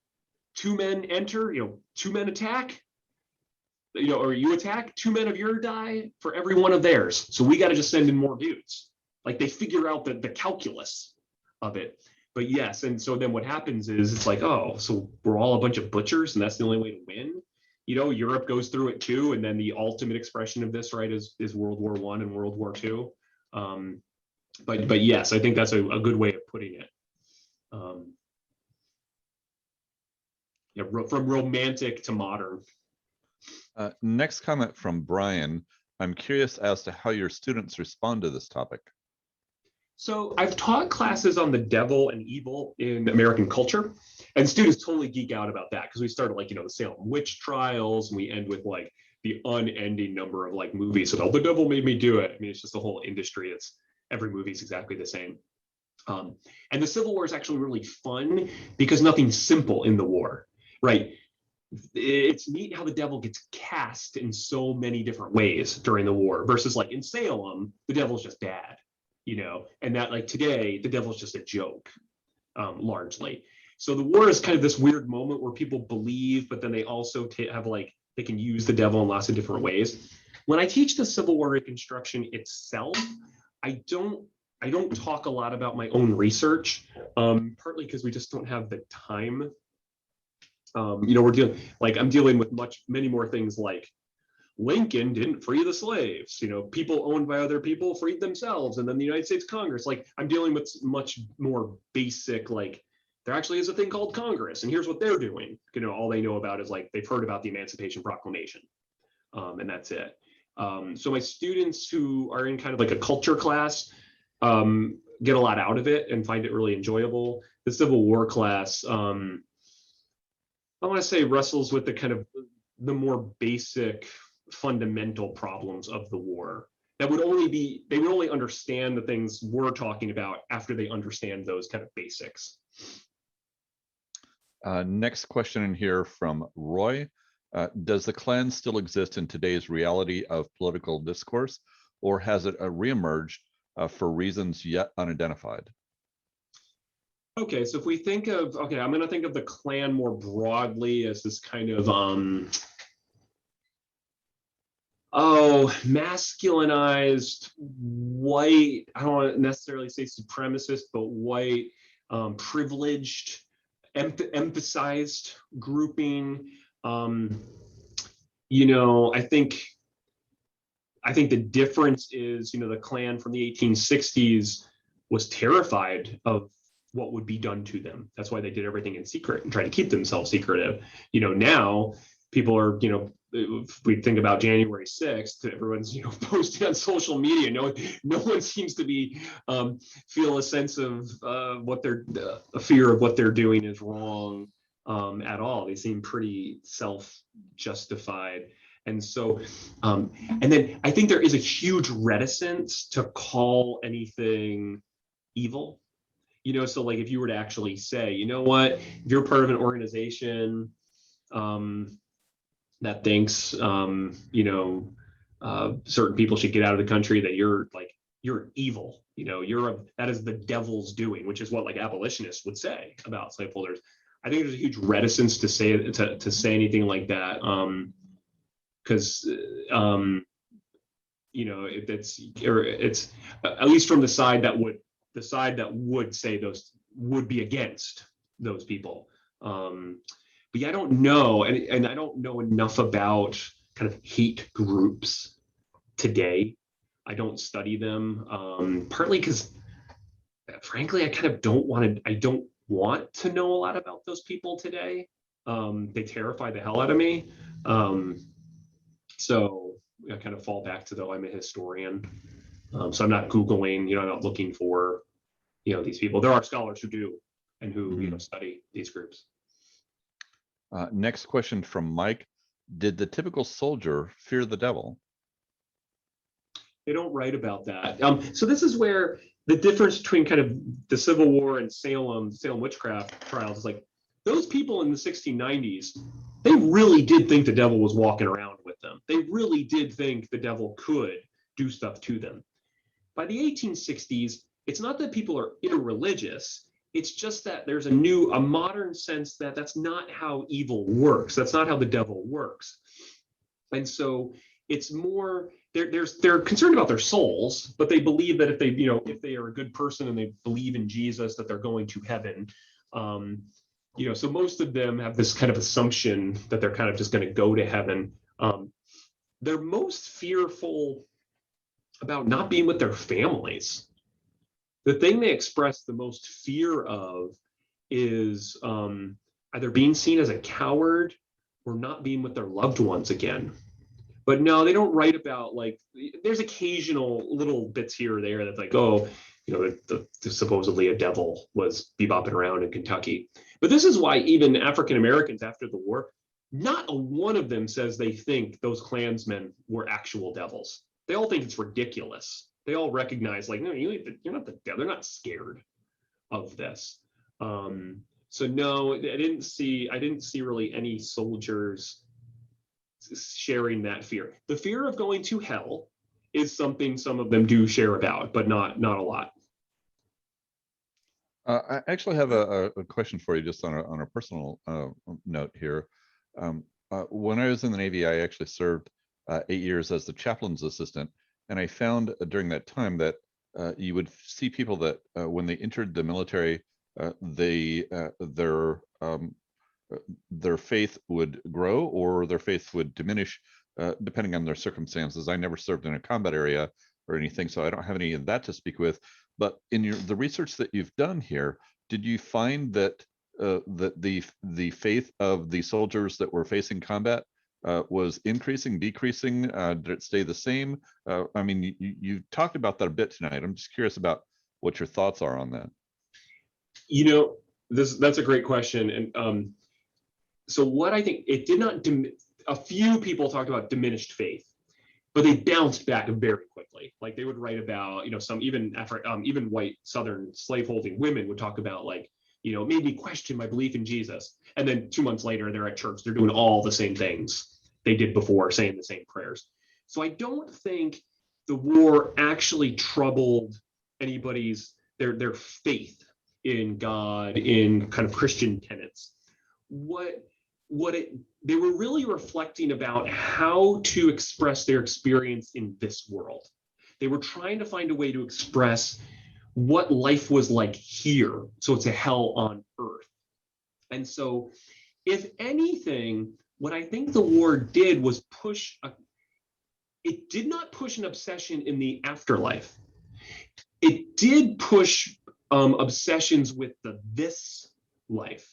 2 men enter, 2 men attack, or you attack, 2 men of your die for every one of theirs. So we got to just send in more dudes. Like, they figure out the calculus of it. But yes, and so then what happens is it's like, oh, so we're all a bunch of butchers and that's the only way to win. Europe goes through it too. And then the ultimate expression of this, right, is World War I and World War II. But yes, I think that's a good way of putting it. From romantic to modern. Next comment from Brian. I'm curious as to how your students respond to this topic. So I've taught classes on the devil and evil in American culture, and students totally geek out about that because we started the Salem witch trials, and we end with like the unending number of like movies about the devil made me do it. I mean, it's just a whole industry. Every movie is exactly the same. And the Civil War is actually really fun because nothing's simple in the war, right? It's neat how the devil gets cast in so many different ways during the war versus like in Salem, the devil's just bad, and that like today, the devil's just a joke, largely. So the war is kind of this weird moment where people believe, but then they also have they can use the devil in lots of different ways. When I teach the Civil War reconstruction itself, I don't talk a lot about my own research, partly because we just don't have the time. I'm dealing with many more things like Lincoln didn't free the slaves, people owned by other people freed themselves, and then the United States Congress. I'm dealing with much more basic, there actually is a thing called Congress, and here's what they're doing. All they know about is they've heard about the Emancipation Proclamation, and that's it. So my students who are in kind of like a culture class get a lot out of it and find it really enjoyable. The Civil War class, I want to say, wrestles with the kind of the more basic fundamental problems of the war they would only understand the things we're talking about after they understand those kind of basics. Next question in here from Roy. Does the Klan still exist in today's reality of political discourse, or has it reemerged for reasons yet unidentified? Okay, so if we think of, I'm going to think of the Klan more broadly as this kind of, masculinized, white, I don't want to necessarily say supremacist, but white, privileged emphasized grouping. You know, I think the difference is, you know, the Klan from the 1860s was terrified of what would be done to them. That's why they did everything in secret and try to keep themselves secretive. You know, now people are, you know, if we think about January 6th, everyone's, you know, posting on social media. No one seems to be feel a sense of what they're a fear of what they're doing is wrong at all. They seem pretty self-justified. And so, and then I think there is a huge reticence to call anything evil. You know, so like if you were to actually say, you know what, if you're part of an organization that thinks, you know, certain people should get out of the country, that you're evil, you know, that is the devil's doing, which is what like abolitionists would say about slaveholders. I think there's a huge reticence to say anything like that, because you know, it's at least from the side that would say those would be against those people. But yeah, I don't know, and I don't know enough about kind of hate groups today. I don't study them, partly because, frankly, I kind of don't want to know a lot about those people today. They terrify the hell out of me. So I kind of fall back to, though, I'm a historian. So I'm not Googling, you know, I'm not looking for, you know, these people. There are scholars who do and who, you know, study these groups. Next question from Mike. Did the typical soldier fear the devil? They don't write about that. So this is where the difference between kind of the Civil War and Salem witchcraft trials is like, those people in the 1690s, they really did think the devil was walking around with them. They really did think the devil could do stuff to them. By the 1860s, it's not that people are irreligious. It's just that there's a modern sense that that's not how evil works. That's not how the devil works. And so it's more, they're concerned about their souls, but they believe that if they are a good person and they believe in Jesus, that they're going to heaven. You know, so most of them have this kind of assumption that they're kind of just going to go to heaven. They're most fearful about not being with their families. The thing they express the most fear of is either being seen as a coward or not being with their loved ones again. But no, they don't write about, like, there's occasional little bits here or there that's like, oh, you know, the supposedly a devil was bebopping around in Kentucky. But this is why even African Americans after the war, not a one of them says they think those Klansmen were actual devils. They all think it's ridiculous. They all recognize, like, no, you're not the devil. They're not scared of this. So no, I didn't see really any soldiers sharing that fear. The fear of going to hell is something some of them do share about, but not a lot. I actually have a question for you, just on a personal note here. When I was in the Navy, I actually served 8 years as the chaplain's assistant, and I found during that time that you would see people that when they entered the military, their faith would grow or their faith would diminish depending on their circumstances. I never served in a combat area or anything, so I don't have any of that to speak with. But in the research that you've done here, did you find that the faith of the soldiers that were facing combat was increasing, decreasing? Did it stay the same? I mean, you talked about that a bit tonight. I'm just curious about what your thoughts are on that. You know, that's a great question. And so what I think, it did not, a few people talked about diminished faith, but they bounced back very quickly. Like they would write about, you know, some even white Southern slaveholding women would talk about, like, you know, made me question my belief in Jesus. And then 2 months later, they're at church, they're doing all the same things they did before, saying the same prayers. So I don't think the war actually troubled anybody's, their faith in God, in kind of Christian tenets. They were really reflecting about how to express their experience in this world. They were trying to find a way to express what life was like here. So it's a hell on earth. And so, if anything, what I think the war did was it did not push an obsession in the afterlife. It did push obsessions with this life.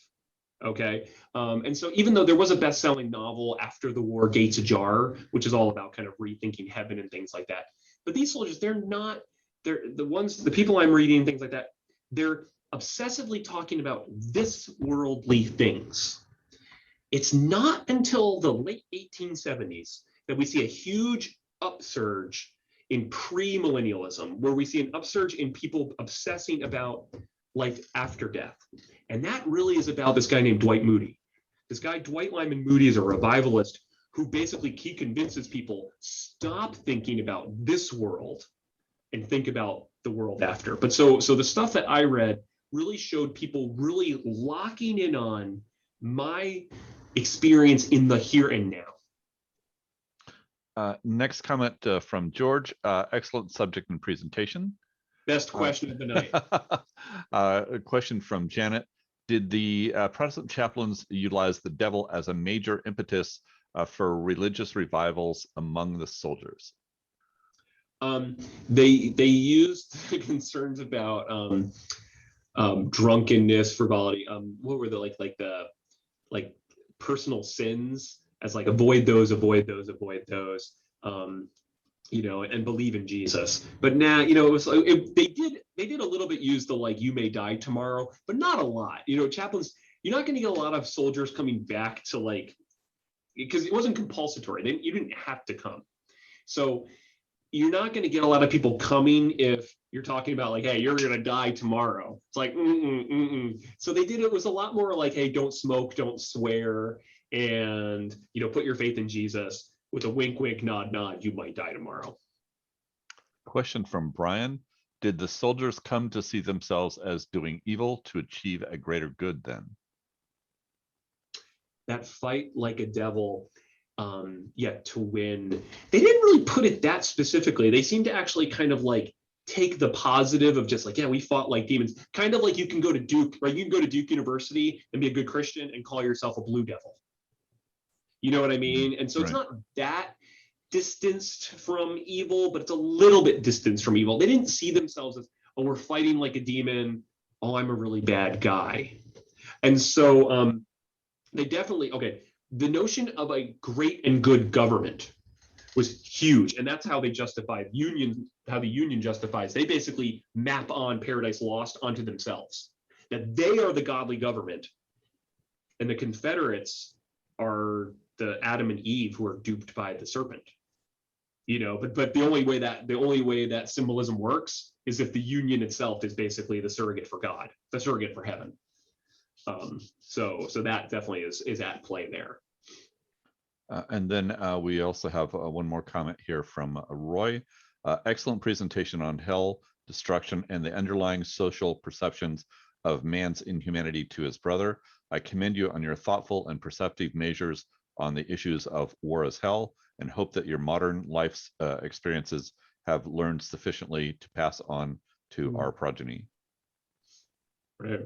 Okay. And so even though there was a best-selling novel after the war, Gates Ajar, which is all about kind of rethinking heaven and things like that. But these soldiers, they're the people I'm reading, things like that, they're obsessively talking about this worldly things. It's not until the late 1870s that we see a huge upsurge in premillennialism, where we see an upsurge in people obsessing about life after death. And that really is about this guy named Dwight Moody. This guy, Dwight Lyman Moody, is a revivalist who basically he convinces people, stop thinking about this world and think about the world after. But so the stuff that I read really showed people really locking in on my experience in the here and now. Next comment from George. Excellent subject and presentation. Best question of the night. A question from Janet. Did the Protestant chaplains utilize the devil as a major impetus for religious revivals among the soldiers? They used the concerns about drunkenness, frivolity. What were the like personal sins as like avoid those, and believe in Jesus. But now, it was they did a little bit use the like you may die tomorrow, but not a lot. Chaplains, you're not going to get a lot of soldiers coming back to like, because it wasn't compulsory. You didn't have to come. So you're not going to get a lot of people coming if you're talking about like, hey, you're going to die tomorrow. It's like, So it was a lot more like, hey, don't smoke, don't swear, and, put your faith in Jesus with a wink, wink, nod, nod, you might die tomorrow. Question from Brian. Did the soldiers come to see themselves as doing evil to achieve a greater good then? That fight like a devil, to win. They didn't really put it that specifically. They seem to actually kind of like take the positive of just like, yeah, we fought like demons. Kind of like you can go to Duke, right? You can go to Duke University and be a good Christian and call yourself a blue devil. You know what I mean? And so It's not that distanced from evil, but it's a little bit distanced from evil. They didn't see themselves as, oh, we're fighting like a demon. Oh, I'm a really bad guy. And so they definitely, the notion of a great and good government was huge. And that's how they justified how the Union justifies. They basically map on Paradise Lost onto themselves, that they are the godly government. And the Confederates are the Adam and Eve who are duped by the serpent. But the only way that symbolism works is if the Union itself is basically the surrogate for God, the surrogate for heaven. So that definitely is at play there. And then we also have one more comment here from Roy. Excellent presentation on hell, destruction, and the underlying social perceptions of man's inhumanity to his brother. I commend you on your thoughtful and perceptive measures on the issues of war as hell, and hope that your modern life's experiences have learned sufficiently to pass on to our progeny. Right.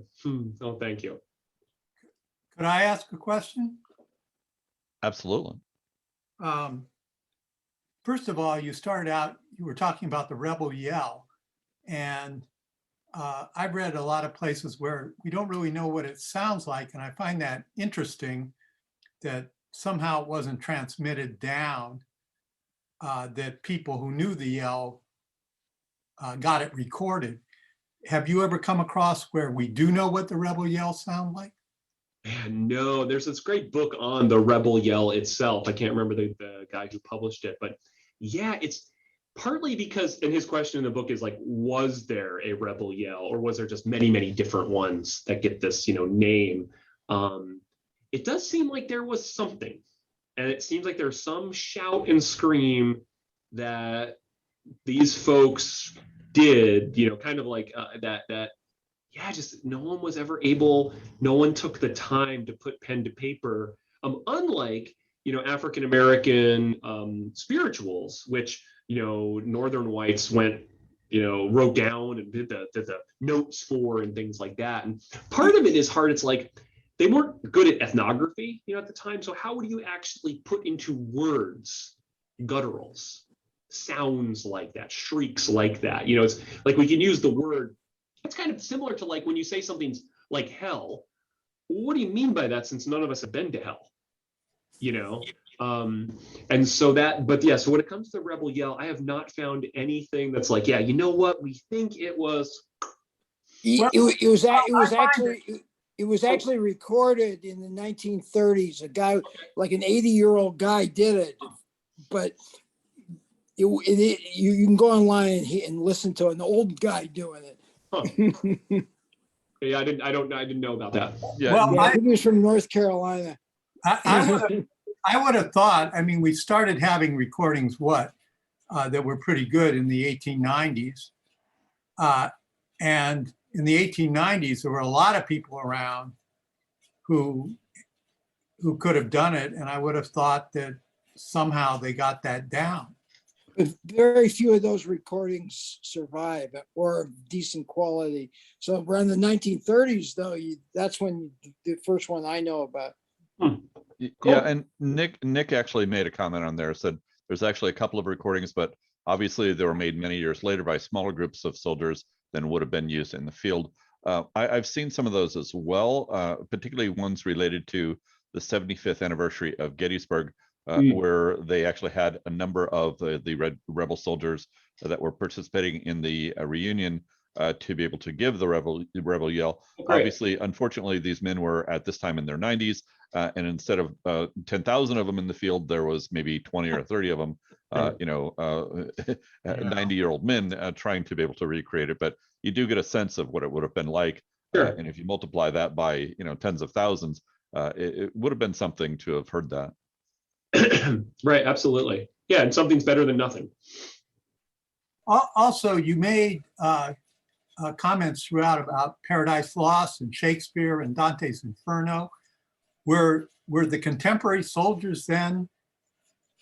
Oh, thank you. Could I ask a question? Absolutely. First of all, you started out, you were talking about the rebel yell, and I've read a lot of places where we don't really know what it sounds like, and I find that interesting that somehow it wasn't transmitted down, that people who knew the yell got it recorded. Have you ever come across where we do know what the rebel yell sound like? Man, no, there's this great book on the rebel yell itself. I can't remember the guy who published it, but yeah, it's partly because, and his question in the book is like, was there a rebel yell, or was there just many, many different ones that get this, name? It does seem like there was something, and it seems like there's some shout and scream that these folks did, kind of like just no one was ever able, no one took the time to put pen to paper, unlike, African-American spirituals, which, Northern whites went, wrote down and did the notes for and things like that. And part of it is hard. It's like, they weren't good at ethnography, at the time. So how would you actually put into words gutturals, sounds like that, shrieks like that? It's like we can use the word. It's kind of similar to like when you say something's like hell. What do you mean by that? Since none of us have been to hell, and so but yeah. So when it comes to Rebel Yell, I have not found anything that's like, yeah, you know what? We think it was. It was actually recorded in the 1930s. A guy, like an 80-year-old guy, did it, but you can go online and listen to an old guy doing it. Huh. Yeah, I didn't know about that. Yeah, Well, I think he was from North Carolina. I would have thought, I mean, we started having recordings, that were pretty good in the 1890s. And in the 1890s, there were a lot of people around who could have done it. And I would have thought that somehow they got that down. But very few of those recordings survive or of decent quality. So around the 1930s, though, that's when the first one I know about. Yeah, and Nick actually made a comment on there, said there's actually a couple of recordings, but obviously they were made many years later by smaller groups of soldiers than would have been used in the field. I've seen some of those as well, particularly ones related to the 75th anniversary of Gettysburg, where they actually had a number of the rebel soldiers that were participating in the reunion to be able to give the rebel yell. Great. Obviously, unfortunately, these men were at this time in their 90s, and instead of 10,000 of them in the field, there was maybe 20 or 30 of them, 90-year-old men trying to be able to recreate it. But you do get a sense of what it would have been like. Sure. And if you multiply that by, tens of thousands, it would have been something to have heard that. Right, absolutely. Yeah, and something's better than nothing. Also, you made comments throughout about Paradise Lost and Shakespeare and Dante's Inferno. Were the contemporary soldiers then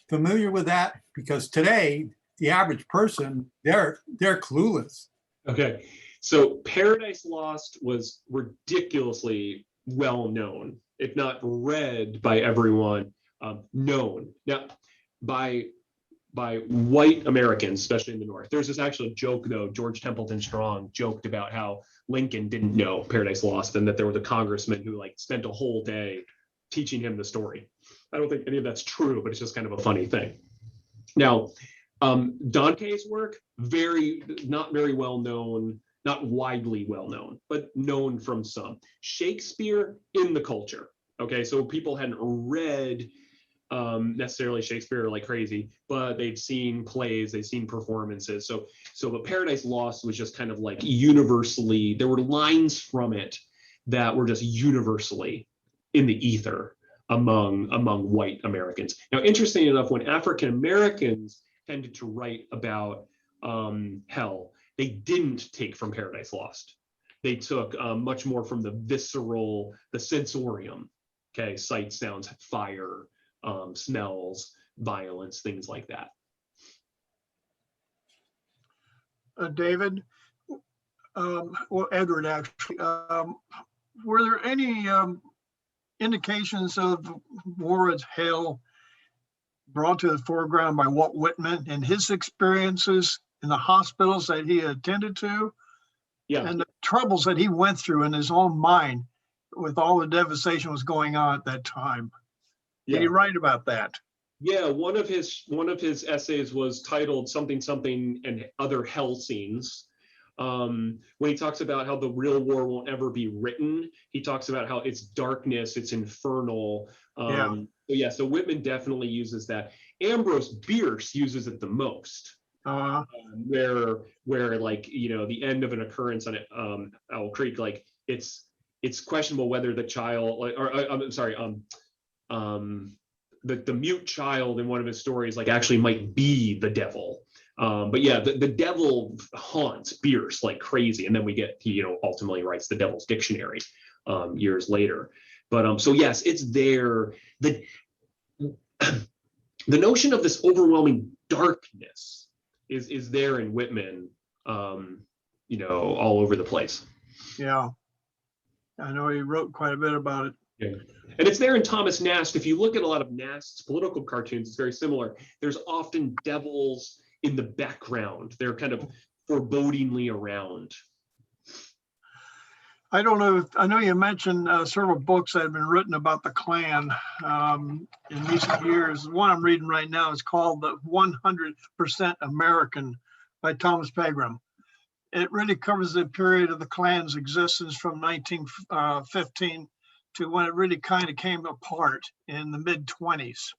familiar with that? Because today, the average person, they're clueless. Okay, so Paradise Lost was ridiculously well known, if not read by everyone, known. Now, by white Americans, especially in the North. There's this actual joke, though. George Templeton Strong joked about how Lincoln didn't know Paradise Lost and that there was a congressman who spent a whole day teaching him the story. I don't think any of that's true, but it's just kind of a funny thing. Now, Dante's work, not very well known, not widely well known, but known from some. Shakespeare in the culture. Okay, so people hadn't read necessarily Shakespeare like crazy, but they'd seen plays, they'd seen performances. So but Paradise Lost was just kind of like universally, there were lines from it that were just universally in the ether among white Americans. Now, interesting enough, when African Americans tended to write about hell, they didn't take from Paradise Lost. They took much more from the visceral, the sensorium. Okay, sight, sounds, fire, smells, violence, things like that. David, well, Edward, actually, were there any indications of war as hell brought to the foreground by Walt Whitman and his experiences in the hospitals that he attended to? Yeah. And the troubles that he went through in his own mind with all the devastation was going on at that time? Did he write about that? Yeah, one of his essays was titled something and other hell scenes. When he talks about how the real war won't ever be written, he talks about how it's darkness, it's infernal. So Whitman definitely uses that. Ambrose Bierce uses it the most. Where the end of an occurrence on Owl Creek, it's questionable whether the child, the mute child in one of his stories actually might be the devil. But yeah, the devil haunts Bierce like crazy, and then we get he ultimately writes the Devil's Dictionary years later. But so yes, it's there. The notion of this overwhelming darkness is there in Whitman, all over the place. Yeah, I know he wrote quite a bit about it. Yeah. And it's there in Thomas Nast. If you look at a lot of Nast's political cartoons, it's very similar. There's often devils in the background. They're kind of forebodingly around. I don't know. I know you mentioned several books that have been written about the Klan in recent years. The one I'm reading right now is called The 100% American by Thomas Pegram. It really covers the period of the Klan's existence from 1915 to when it really kind of came apart in the mid-20s,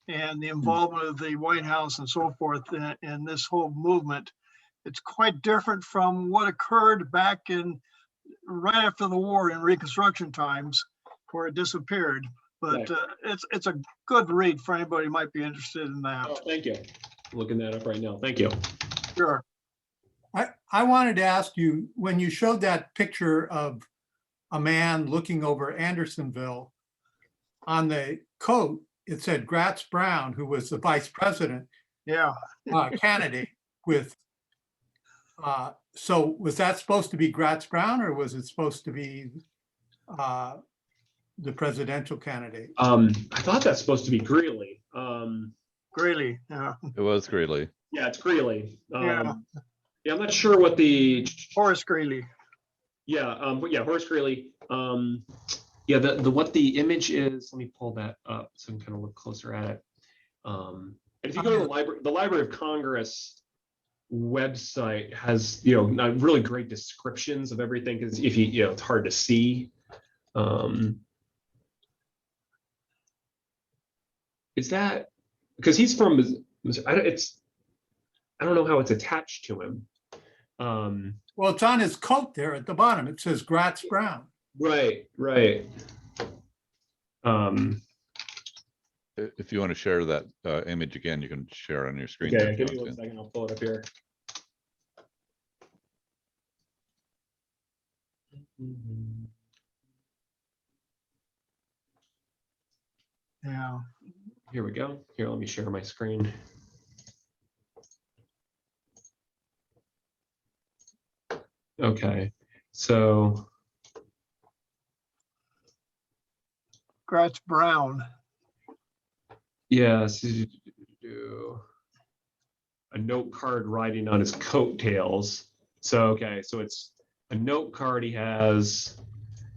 and the involvement of the White House and so forth in this whole movement. It's quite different from what occurred back in right after the war in Reconstruction times, where it disappeared. But it's a good read for anybody who might be interested in that. Oh, thank you. I'm looking that up right now. Thank you. Sure. I wanted to ask you, when you showed that picture of a man looking over Andersonville, on the coat, it said Gratz Brown, who was the vice president Yeah. candidate with, so was that supposed to be Gratz Brown, or was it supposed to be the presidential candidate? I thought that's supposed to be Greeley. Greeley. Yeah. It was Greeley. Yeah, it's Greeley. Yeah. Yeah, I'm not sure what the Horace Greeley. but yeah, Horace Greeley. Yeah, the what the image is. Let me pull that up so I can kind of look closer at it. And if you go to the Library of Congress website has really great descriptions of everything, because if you it's hard to see. Is that because he's from? I don't know how it's attached to him. Well, it's on his coat there at the bottom. It says Gratz Brown. Right. If you want to share that image again, you can share on your screen. Okay, give me 1 second. I'll pull it up here. Yeah. Here we go. Here, let me share my screen. Okay, so Gratz Brown. yes, a note card riding on his coattails. So okay, so it's a note card he has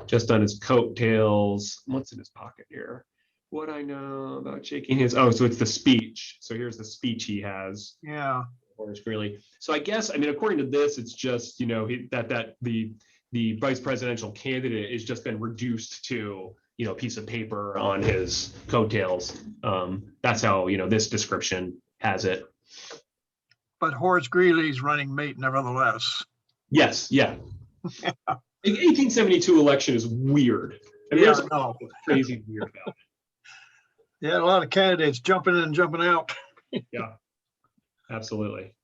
just on his coattails. What's in his pocket here? What I know about shaking hands. Oh, so it's the speech. So here's the speech he has. Yeah. Horace Greeley. So I guess, I mean, according to this, it's just, that the vice presidential candidate has just been reduced to, a piece of paper on his coattails. That's how, this description has it. But Horace Greeley's running mate nevertheless. Yes, yeah. The 1872 election is weird. I mean, Yeah, there's no. crazy weird about it. Yeah, a lot of candidates jumping in and jumping out. Yeah, absolutely.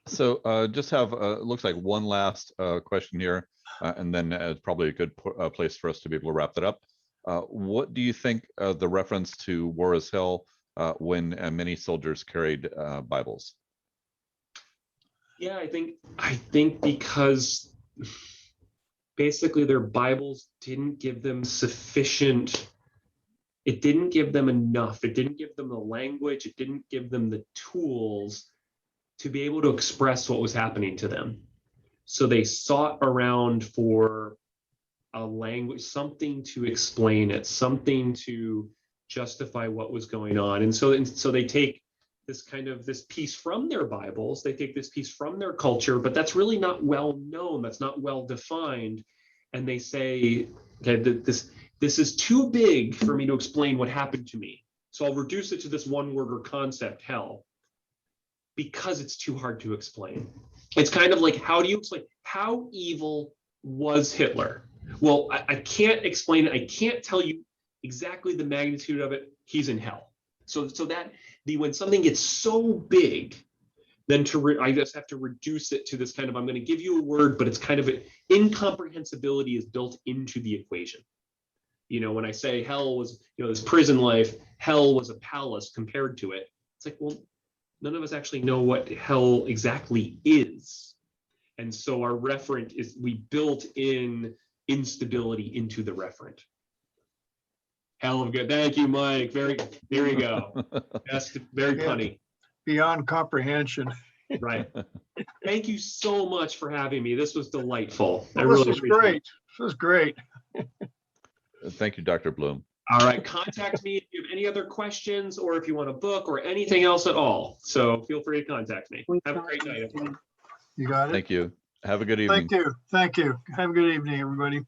So just have, looks like one last question here, and then it's probably a good place for us to be able to wrap that up. What do you think of the reference to war is hell when many soldiers carried Bibles? Yeah, I think because basically their Bibles didn't give them sufficient, it didn't give them enough, it didn't give them the language, it didn't give them the tools to be able to express what was happening to them. So they sought around for a language, something to explain it, something to justify what was going on. And so they take this piece from their Bibles, they take this piece from their culture, but that's really not well known, that's not well defined. And they say, okay, this is too big for me to explain what happened to me. So I'll reduce it to this one word or concept, hell, because it's too hard to explain. It's kind of like, how do you explain, how evil was Hitler? Well, I can't explain it. I can't tell you exactly the magnitude of it. He's in hell. So that when something gets so big, then I just have to reduce it to this kind of, I'm going to give you a word, but it's kind of incomprehensibility is built into the equation. When I say hell was, this prison life, hell was a palace compared to it. It's like, well, none of us actually know what hell exactly is. And so our referent is, we built in instability into the referent. Hell of good. Thank you, Mike. Very, there you go. That's very Yeah. punny. Beyond comprehension. Right. Thank you so much for having me. This was delightful. I Well, really this was appreciate it. great. This was great. Thank you, Dr. Bloom. All right. Contact me if you have any other questions or if you want a book or anything else at all. So feel free to contact me. Have a great night, everyone. You got it. Thank you. Have a good evening. Thank you. Thank you. Have a good evening, everybody.